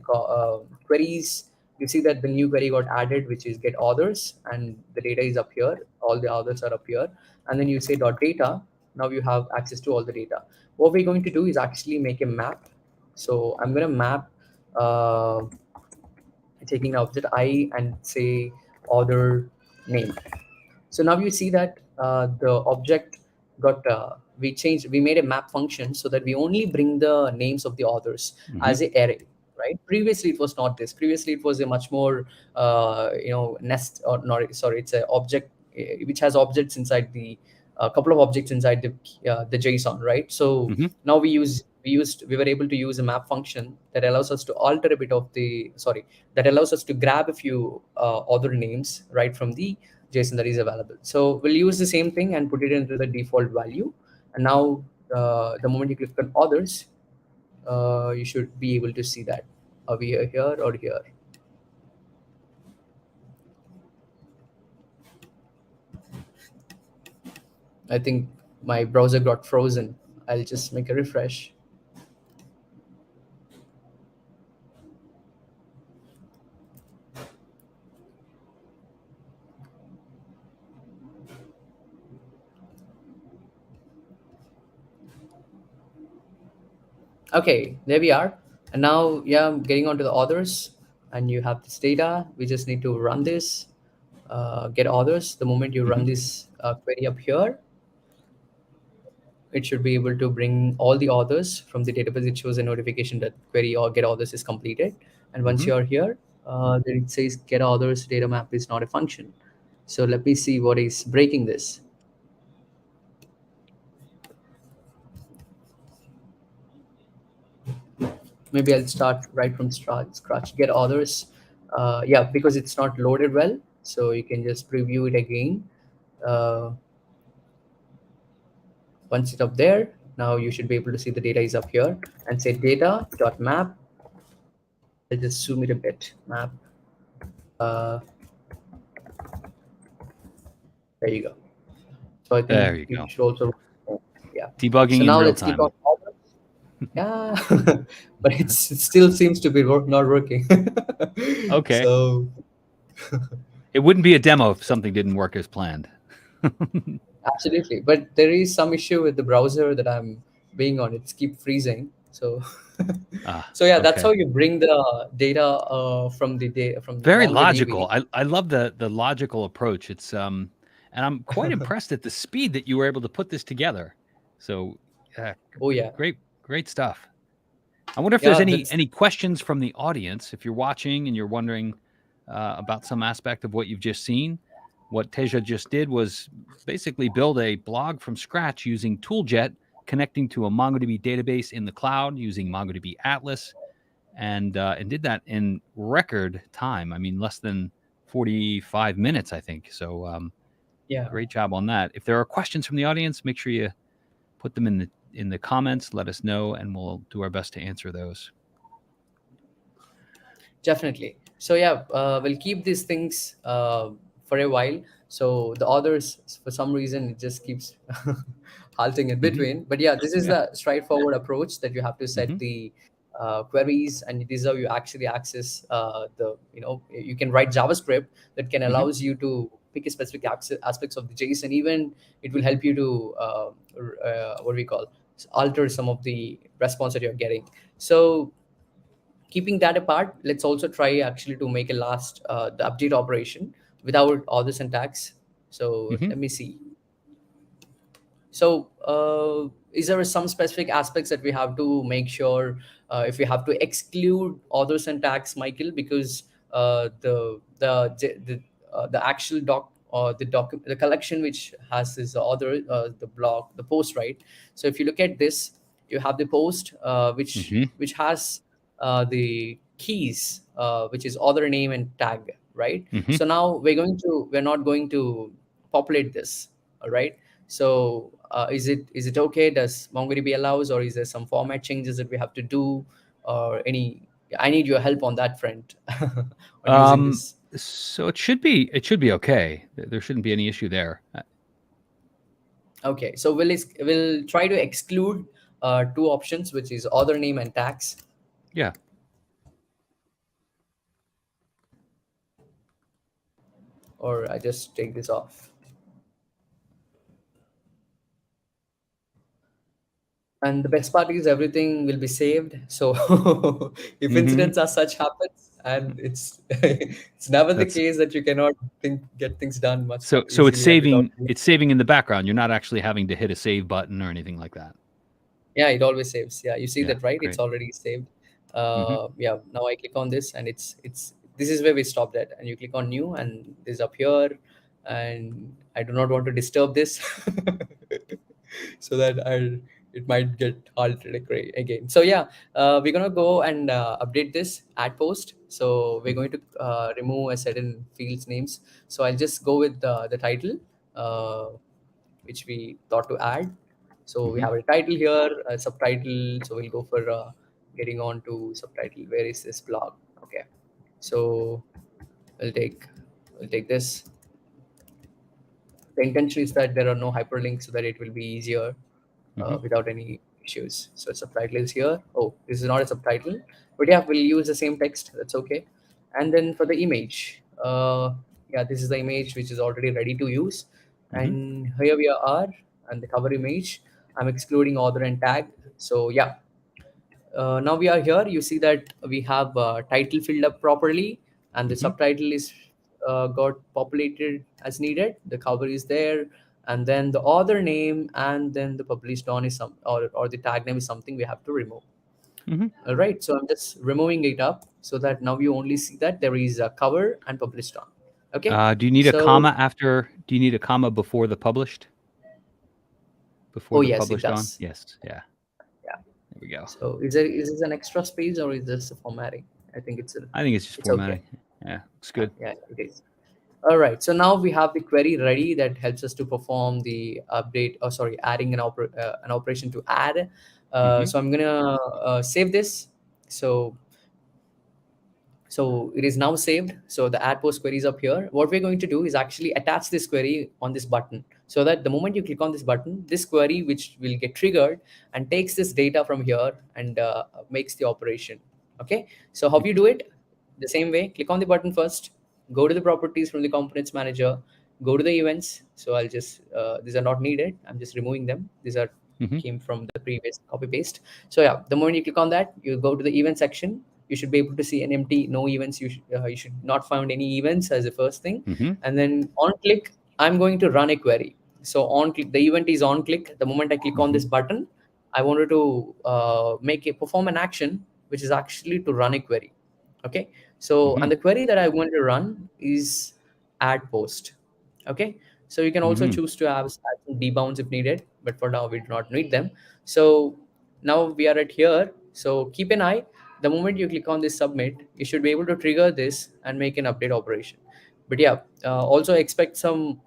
queries. You see that the new query got added, which is get authors, and the data is up here, all the authors are up here. And then you say dot data. Now you have access to all the data. What we're going to do is actually make a map. So I'm going to map, uh, taking an object I and say author name. So now you see that the object got, we made a map function so that we only bring the names of the authors Hmm. as a array, right? Previously it was not this. Previously it was a much more nest, or not, sorry, it's an object which has objects inside the, a couple of objects inside the JSON, right? So Hmm. now we were able to use a map function that allows us to alter a bit of the, sorry, that allows us to grab a few author names right from the JSON that is available. So we'll use the same thing and put it into the default value. And now the moment you click on others, you should be able to see that. Are we here or here? I think my browser got frozen. I'll just make a refresh. Okay, there we are. And now, yeah, I'm getting onto the authors. and you have this data. We just need to run this, get authors. The moment you run this query up here, it should be able to bring all the authors from the database. It shows a notification that query or get authors is completed. And once you're here, then it says get authors data map is not a function. So let me see what is breaking this. Maybe I'll start right from scratch. Get authors. Yeah, because it's not loaded well. So you can just preview it again. Once it's up there, now you should be able to see the data is up here and say data.map. I'll just zoom it a bit. Map. There you go. So I There think you it go. should also, yeah. Debugging So in now real let's click time. on authors. Yeah, but it still seems to be not working. Okay. So It wouldn't be a demo if something didn't work as planned. absolutely, but there is some issue with the browser that I'm being on. It's keep freezing. So so yeah, that's Okay. how you bring the data from from Very logical. MongoDB. I love the logical approach. It's and I'm quite impressed at the speed that you were able to put this together. So, Oh yeah, great stuff. I wonder if there's yeah. any questions from the audience. If you're watching and you're wondering about some aspect of what you've just seen, what Teja just did was basically build a blog from scratch using ToolJet, connecting to a MongoDB database in the cloud using MongoDB Atlas, and did that in record time. I mean, less than 45 minutes, I think. So Yeah. great job on that. If there are questions from the audience, make sure you put them in the comments. Let us know, and we'll do our best to answer those. Definitely. So yeah, we'll keep these things for a while. So the others, for some reason, it just keeps halting in between. But yeah, this is Yeah. the straightforward approach that you have to set the queries, and it is how you actually access the. You can write JavaScript that can allows you to pick a specific aspects of the JSON. Even it will help you to what do we call alter some of the response that you're getting. So keeping that apart, let's also try actually to make a last the update operation without all the syntax. So let me see. So is there some specific aspects that we have to make sure if we have to exclude other syntax, Michael, because the actual doc or the collection which has this other the blog, the post, right? So if you look at this, you have the post which has the keys which is author name and tag, right? So now we're not going to populate this, all right? So is it okay? Does MongoDB allows, or is there some format changes that we have to do, or any? I need your help on that front on using this. So it should be okay. There shouldn't be any issue there. Okay, so we'll try to exclude two options, which is author name and tags. Yeah. Or I just take this off. And the best part is everything will be saved. So if incidents as such happens, and it's never the That's case that you cannot get things done much so it's easily and without. saving in the background. You're not actually having to hit a save button or anything like that. Yeah, it always saves. Yeah, you see Yeah, that, right? It's great. already saved. Yeah, now I click on this, and it's this is where we stopped at, and you click on new, and this up here, and I do not want to disturb this, so that it might get altered again. So yeah, we're gonna go and update this add post. So we're going to remove a certain fields names. So I'll just go with the title, which we thought to add. So we have a title here, a subtitle. So we'll go for getting on to subtitle. Where is this blog? Okay. So we'll take this. The intention is that there are no hyperlinks so that it will be easier without any issues. So subtitle is here. Oh, this is not a subtitle, but yeah, we'll use the same text. That's okay. And then for the image, yeah, this is the image which is already ready to use. And here we are, and the cover image. I'm excluding author and tag. So yeah, now we are here. You see that we have title filled up properly, and the Mm-hmm. subtitle is got populated as needed. The cover is there, and then the author name, and then the published on is some, or the tag name is something we have to remove. Mm-hmm. All right, so I'm just removing it up so that now you only see that there is a cover and published on. Okay, Do you need a so comma after? Do you need a comma before the published? Before oh the yes, it published on? does. Yes. Yeah. Yeah. There we go. So is this an extra space or is this a formatting? I think I think it's just it's okay. formatting. Yeah, looks good. Yeah, it is. All right. So now we have the query ready that helps us to perform the update, or sorry, adding an operation to add. Mm-hmm. So I'm gonna save this. So so it is now saved. So the add post query is up here. What we're going to do is actually attach this query on this button, so that the moment you click on this button, this query which will get triggered and takes this data from here and makes the operation. Okay. So how you do it? The same way, click on the button first, go to the properties from the components manager, go to the events. So I'll just, these are not needed. I'm just removing them. These are Mm-hmm. came from the previous copy paste. So yeah, the moment you click on that, you go to the event section. You should be able to see an empty no events. You should not find any events as the first thing. Mm-hmm. And then on click, I'm going to run a query. So on click, the event is on click. The moment I click on Mm-hmm. this button, I wanted to perform an action, which is actually to run a query. Okay. So, Mm-hmm. and the query that I want to run is add post. Okay. So you can also Mm-hmm. choose to have add some debounds if needed, but for now we do not need them. So now we are at here. So keep an eye. The moment you click on this submit, you should be able to trigger this and make an update operation. But yeah, also expect some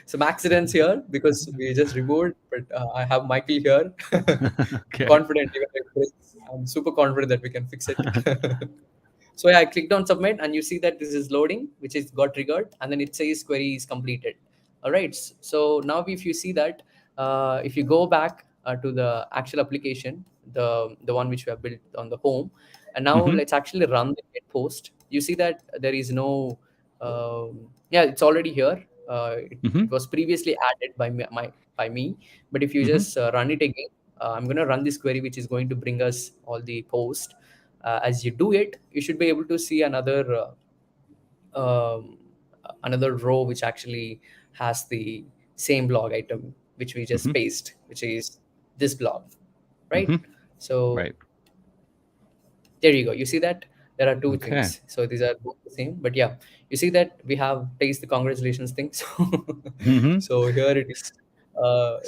some accidents here because we just removed. But I have Michael here. Okay. Confident, even if I'm super confident that we can fix it. So yeah, I clicked on submit and you see that this is loading, which is got triggered, and then it says query is completed. All right. So now if you see that, if you go back to the actual application, the one which we have built on the home, and now Mm-hmm. let's actually run the get post. You see that there is no, yeah, it's already here. Mm-hmm. It was previously added by me, but if you Mm-hmm. just run it again, I'm going to run this query, which is going to bring us all the post. As you do it, you should be able to see um, another row which actually has the same blog item which we just Mm-hmm. paste, which is this blog, Mm-hmm. right? So Right. there you go. You see that there are two Okay. things. So these are both the same, but yeah, you see that we have paste the congratulations thing. So Mm-hmm. so here it is. Uh,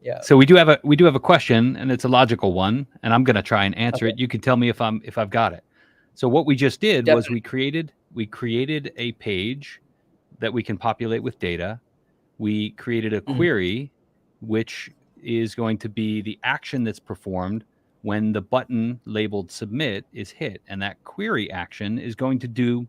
yeah. So we do have a question, and it's a logical one, and I'm going to try and answer Okay. it. You can tell me if I've got it. So what we just did was Definitely. we created a page that we can populate with data. We created a Mhm. query, which is going to be the action that's performed when the button labeled submit is hit, and that query action is going to do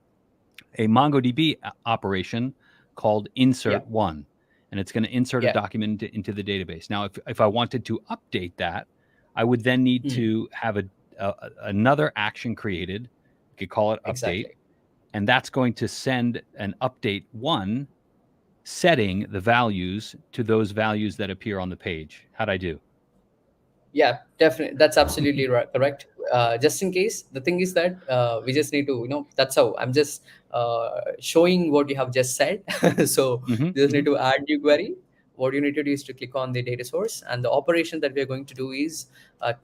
a MongoDB operation called Yeah. insert one, and it's going to insert a Yeah. document into the database. Now, if I wanted to update that, I would then need Mhm. to have another action created. We could call it update, Exactly. and that's going to send an update one, setting the values to those values that appear on the page. How'd I do? Yeah, definitely. That's absolutely right, correct. Just in case, the thing is that we just need to, that's how I'm just showing what you have just said. So Mm-hmm, you just mm-hmm, need to add new query. What you need to do is to click on the data source, and the operation that we're going to do is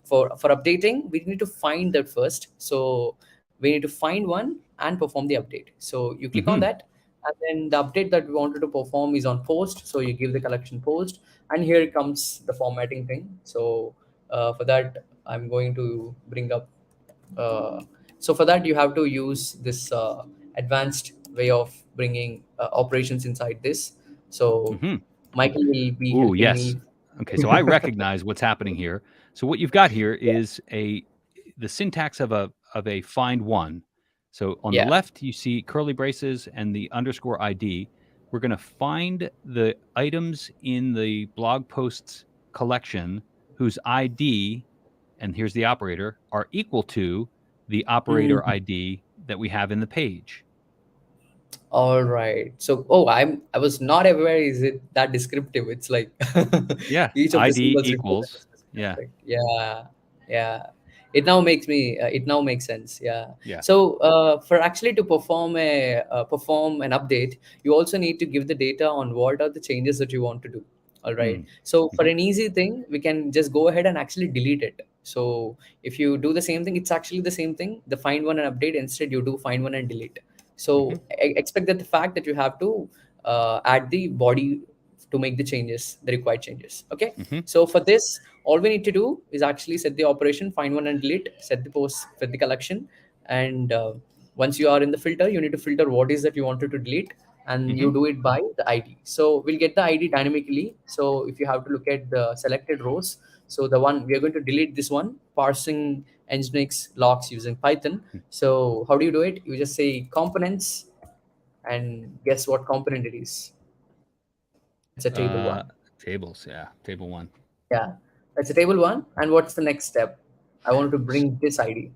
for updating, we need to find that first. So we need to find one and perform the update. So you click on mm-hmm, that, and then the update that we wanted to perform is on post. So you give the collection post, and here comes the formatting thing. So for that, I'm going to bring up. So for that, you have to use this advanced way of bringing operations inside this. So mm-hmm. Michael will be Ooh, helping yes. me. Okay, so I recognize what's happening here. So what you've got here Yeah, is the syntax of a find one. So on the yeah, left you see curly braces and the underscore ID. We're going to find the items in the blog posts collection whose ID, and here's the operator, are equal to the operator Mhm. ID that we have in the page. All right. So, oh, I was not aware. Is it that descriptive? It's like Yeah, each of the ID symbols represent a equals. specific Yeah. aspect. Yeah, Yeah, it now makes me it now makes sense. Yeah. Yeah. So for actually to perform an update, you also need to give the data on what are the changes that you want to do. All right. Mm. So for Mhm. an easy thing, we can just go ahead and actually delete it. So if you do the same thing, it's actually the same thing, the find one and update. Instead you do find one and delete. Mhm. So expect that the fact that you have to add the body to make the changes, the required changes. Okay. Mhm. So for this, all we need to do is actually set the operation, find one and delete, set the post, set the collection, and once you are in the filter, you need to filter what is that you wanted to delete, and you Mhm. do it by the ID. So we'll get the ID dynamically. So if you have to look at the selected rows, so the one we are going to delete this one, parsing Nginx logs using Python. So how do you do it? You just say components, and guess what component it is? It's a table Uh, one. tables. Yeah. Table one. Yeah, that's a table one. And what's the next step? I wanted to S- bring this ID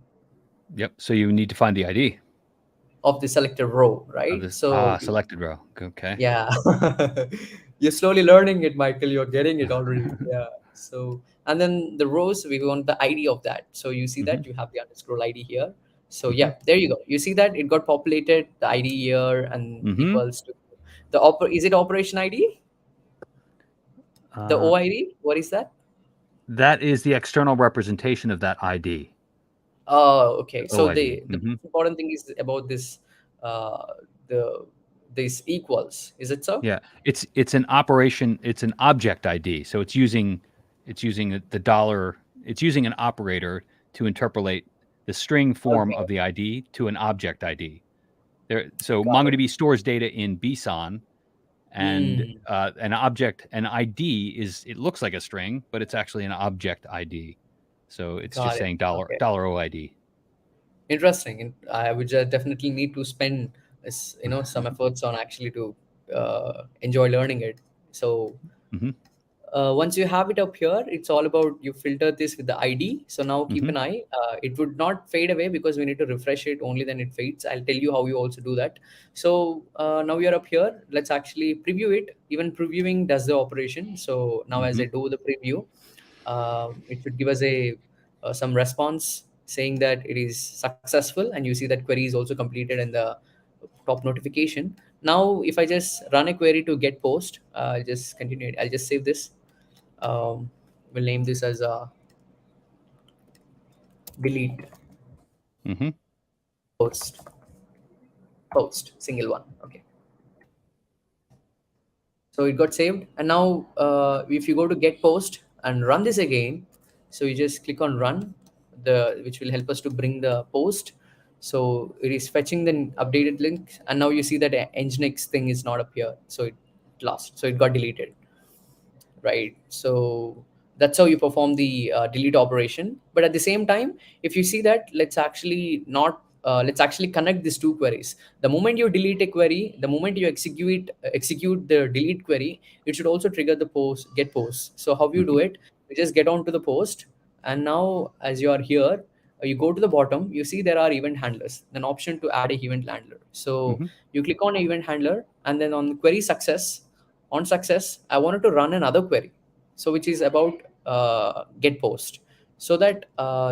Yep. So you need to find the ID of the selected row, of right? this So selected row. Okay. yeah, you're slowly learning it, Michael. You're getting it already. Yeah. So and then the rows, we want the ID of that. So you see Mhm. that you have the underscore ID here. So Mhm. yeah, there you go. You see that it got populated the ID here and Mhm. equals to the is it operation ID? The Uh, OID? What is that? that is the external representation of that ID. Oh, okay. So OID. the Mhm. most important thing is about this the this equals. Is it so? Yeah, it's an operation. It's an object ID. So it's using the dollar. It's using an operator to interpolate the string form Okay, of the ID to an object ID. There. So got it. MongoDB stores data in BSON, and Hmm, an object, an ID is it looks like a string, but it's actually an object ID. So it's just got it. saying dollar Okay, dollar OID. interesting. And I would definitely need to spend some efforts on actually to enjoy learning it. So Hmm. once you have it up here, it's all about you filter this with the ID. So now keep Hmm. an eye. It would not fade away because we need to refresh it. Only then it fades. I'll tell you how you also do that. So now you're up here. Let's actually preview it. Even previewing does the operation. So now as Hmm. I do the preview, it should give us a some response saying that it is successful, and you see that query is also completed in the top notification. Now if I just run a query to get post, I'll just continue it. I'll just save this. We'll name this as a delete Hmm. post, post single one. Okay, so it got saved. And now if you go to get post and run this again, so you just click on run, the which will help us to bring the post. So it is fetching the updated link, and now you see that nginx thing is not up here, so it lost, so it got deleted, right? So that's how you perform the delete operation. But at the same time, if you see that, let's actually connect these two queries. The moment you delete a query, the moment you execute the delete query, it should also trigger the post get post. So how you do Hmm. it? You just get onto the post, and now as you are here, you go to the bottom, you see there are event handlers, an option to add a event handler. So Hmm. you click on event handler, and then on query success, on success I wanted to run another query, so which is about get post, so that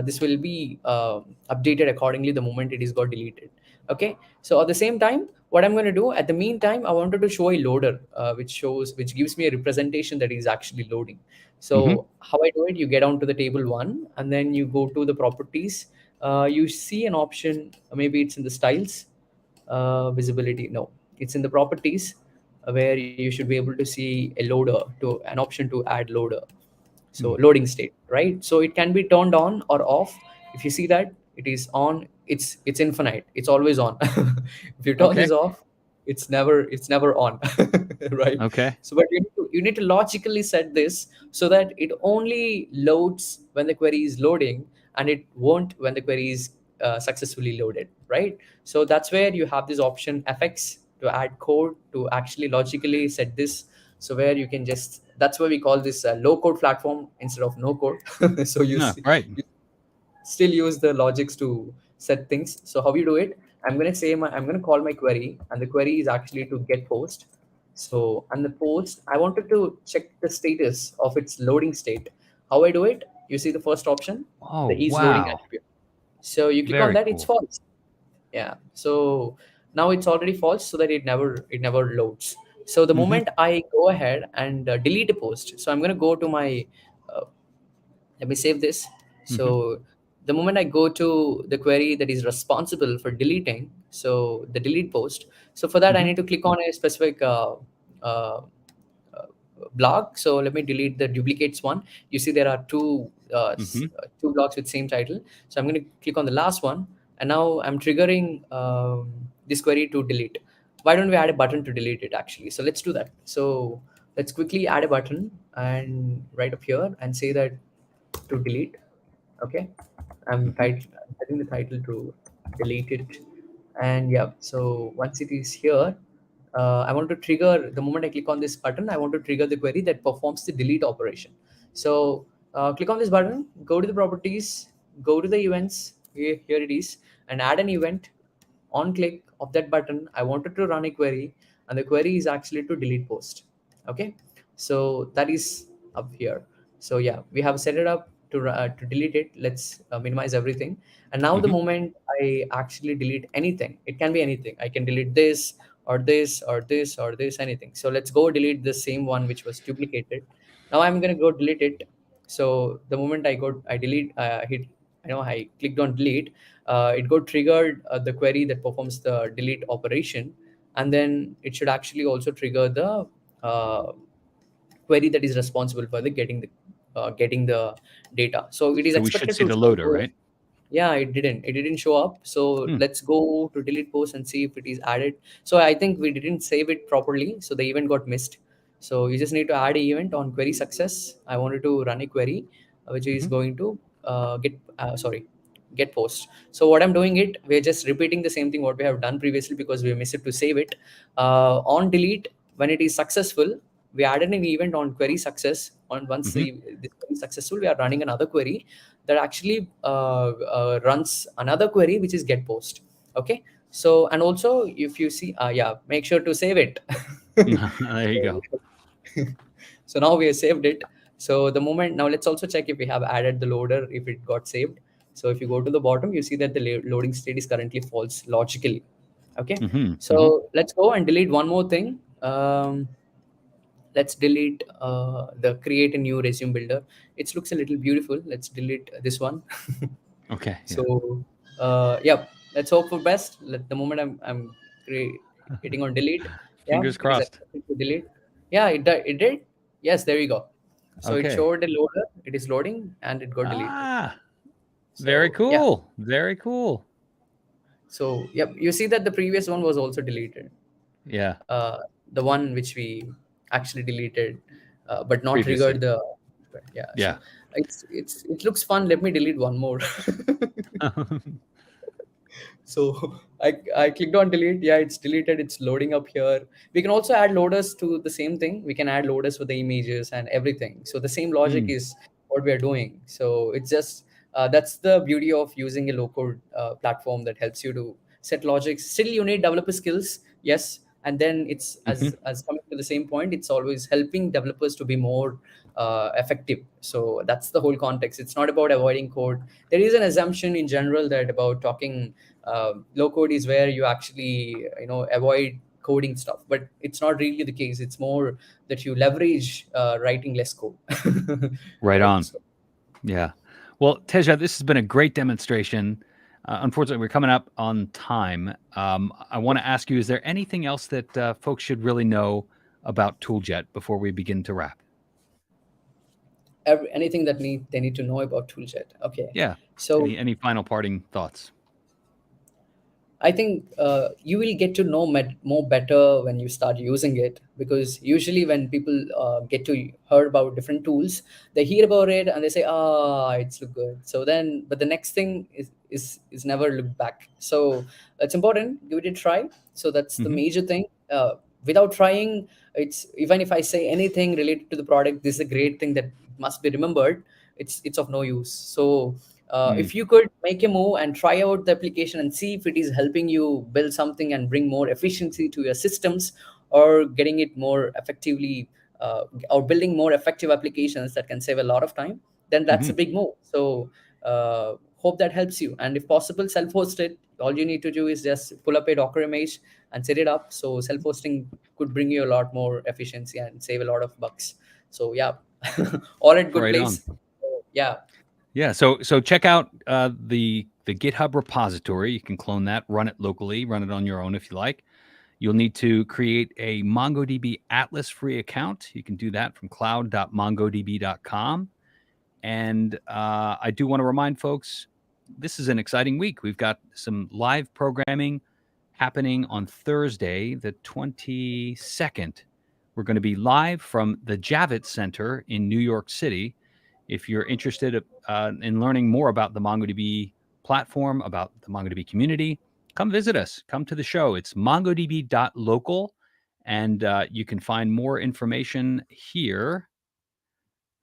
this will be updated accordingly the moment it is got deleted. Okay, so at the same time, what I'm going to do at the meantime, I wanted to show a loader, which gives me a representation that is actually loading. Hmm. So how I do it, you get onto the table one, and then you go to the properties. You see an option, maybe it's in the styles, visibility, no, it's in the properties, where you should be able to see a loader, to an option to add loader. So loading state, right? So it can be turned on or off. If you see that it is on, it's infinite, it's always on. If you turn this Okay. off, it's never on. Right? Okay. So but you need to logically set this so that it only loads when the query is loading, and it won't when the query is successfully loaded, right? So that's where you have this option fx to add code to actually logically set this. So where you can just, that's why we call this a low code platform instead of no code. So No, right. you still use the logics to set things. So how you do it, I'm going to call my query, and the query is actually to get post. So and the post, I wanted to check the status of its loading state. How I do it, You see the first option, Oh, the is loading wow. attribute. So you click on Very that, it's cool. false. Yeah. So now it's already false, so that it never loads. So the Hmm. moment I go ahead and delete a post, so I'm going to go to my uh, let me save this. Hmm. So the moment I go to the query that is responsible for deleting, so the delete post, so for that I Hmm. need to click on a specific uh, uh, blog. So let me delete the duplicates one. You see there are Hmm. two blocks with same title. So I'm going to click on the last one, and now I'm triggering this query to delete. Why don't we add a button to delete it actually? So let's do that. So let's quickly add a button and right up here and say that to delete. Okay, Hmm. I'm setting the title to delete it. And yeah, so once it is here, I want to trigger, the moment I click on this button, I want to trigger the query that performs the delete operation. So click on this button, go to the properties, go to the events. Here it is, and add an event. On click of that button, I wanted to run a query, and the query is actually to delete post. Okay, so that is up here. So yeah, we have set it up to delete it. Let's minimize everything. And now the Hmm. moment I actually delete anything, it can be anything. I can delete this or this or this or this, anything. So let's go delete the same one which was duplicated. Now I'm gonna go delete it. So the moment I delete, hit, I clicked on delete. It got triggered the query that performs the delete operation, and then it should actually also trigger the uh, query that is responsible for the getting the data. So it is So we should expected see to the show loader, those. right? Yeah, it didn't show up. So Hmm. let's go to delete post and see if it is added. So I think we didn't save it properly, so the event got missed. So you just need to add an event on query success. I wanted to run a query which is Hmm. going to get post. So what I'm doing, we're just repeating the same thing what we have done previously, because we missed it to save it. On delete, when it is successful, we added an event on query success. On once Hmm. this query is successful, we are running another query that actually runs another query which is get post. Okay, so and also if you see, yeah, make sure to save it. There you go. So now we have saved it. So the moment, now let's also check if we have added the loader, if it got saved. So if you go to the bottom, you see that the loading state is currently false logically. Okay, Hmm. Hmm. so let's go and delete one more thing. Let's delete the create a new resume builder. It looks a little beautiful. Let's delete this one. Okay. Yeah. So yeah, let's hope for best. The moment hitting on delete, yeah, Fingers it is crossed. expected to delete. Yeah, it did. Yes, there you go. So it Okay. showed a loader. It is loading and it got deleted. Ah, very So yeah. cool. Very cool. So yep, you see that the previous one was also deleted. Yeah. Uh, the one which we actually deleted, but not Previously. triggered the. Yeah. So Yeah. it looks fun. Let me delete one more. So I clicked on delete. Yeah, it's deleted. It's loading up here. We can also add loaders to the same thing. We can add loaders for the images and everything. So the same logic Mm. is what we are doing. So it's just that's the beauty of using a low code platform that helps you to set logics. Still, you need developer skills. Yes, and then it's Hmm. as coming to the same point. It's always helping developers to be more effective. So that's the whole context. It's not about avoiding code. There is an assumption in general that about talking low code is where you actually avoid coding stuff, but it's not really the case. It's more that you leverage writing less code. Right Right, on. so Yeah. Well, Teja, this has been a great demonstration. Unfortunately, we're coming up on time. I want to ask you, is there anything else that folks should really know about ToolJet before we begin to wrap? anything that they need to know about tooljet. Okay, Yeah. so Any final parting thoughts? I think you will get to know more better when you start using it, because usually when people get to hear about different tools, they hear about it and they say, "Ah, it's look good." So then, but the next thing is never look back. So it's important. Give it a try. So that's the Hmm. major thing. Without trying, it's even if I say anything related to the product, this is a great thing that must be remembered. It's of no use. So Mm. if you could make a move and try out the application and see if it is helping you build something and bring more efficiency to your systems, or getting it more effectively, or building more effective applications that can save a lot of time, then that's Hmm. a big move. So hope that helps you. And if possible, self-host it. All you need to do is just pull up a Docker image and set it up. So self-hosting could bring you a lot more efficiency and save a lot of bucks. So yeah, all at good Right on. place. So, yeah. Yeah. So check out the GitHub repository. You can clone that, run it locally, run it on your own if you like. You'll need to create a MongoDB Atlas free account. You can do that from cloud.mongodb.com. And I do want to remind folks, this is an exciting week. We've got some live programming happening on Thursday, the 22nd. We're going to be live from the Javits Center in New York City. If you're interested in learning more about the MongoDB platform, about the MongoDB community, come visit us. Come to the show. It's mongodb.local, and you can find more information here,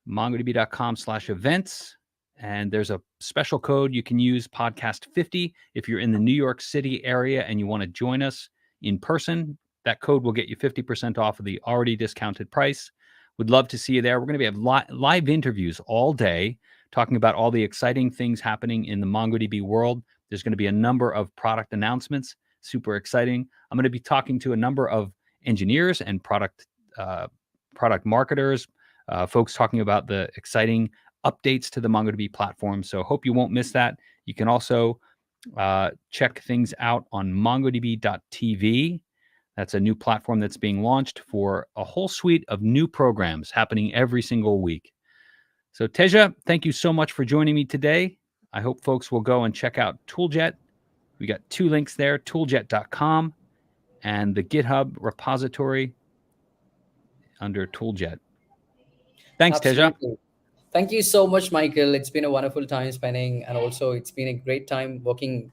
mongodb.com/events. And there's a special code you can use, podcast 50, if you're in the New York City area and you want to join us in person. That code will get you 50% off of the already discounted price. Would love to see you there. We're going to have live interviews all day talking about all the exciting things happening in the MongoDB world. There's going to be a number of product announcements, super exciting. I'm going to be talking to a number of engineers and product marketers, folks talking about the exciting updates to the MongoDB platform. So hope you won't miss that. You can also check things out on mongodb.tv. That's a new platform that's being launched for a whole suite of new programs happening every single week. So Teja, thank you so much for joining me today. I hope folks will go and check out ToolJet. We got 2 links there, tooljet.com and the GitHub repository under ToolJet. Thanks, Teja. Absolutely. Thank you so much, Michael. It's been a wonderful time spending, and also it's been a great time working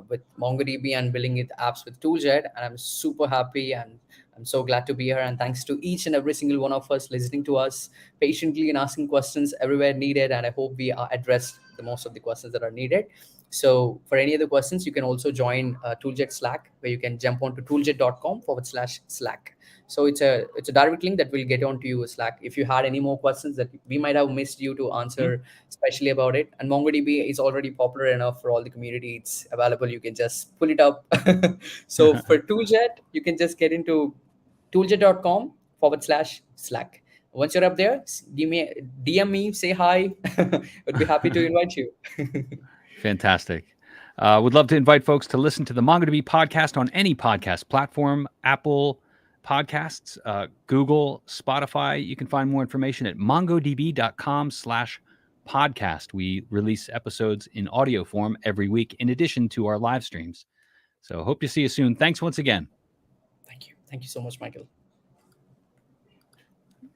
with MongoDB and building it apps with ToolJet. And I'm super happy, and I'm so glad to be here. And thanks to each and every single one of us listening to us patiently and asking questions everywhere needed. And I hope we addressed the most of the questions that are needed. So for any other questions, you can also join ToolJet Slack, where you can jump onto tooljet.com/Slack. So it's a direct link that will get onto you Slack. If you had any more questions that we might have missed you to answer, especially about it, and MongoDB is already popular enough for all the community. It's available. You can just pull it up. So for ToolJet, you can just get into tooljet.com/Slack. Once you're up there, give me DM me, say hi. I'd be happy to invite you. Fantastic. Would love to invite folks to listen to the MongoDB podcast on any podcast platform, Apple Podcasts, Google, Spotify. You can find more information at mongodb.com/podcast. We release episodes in audio form every week in addition to our live streams. So hope to see you soon. Thanks once again. Thank you. Thank you so much, Michael.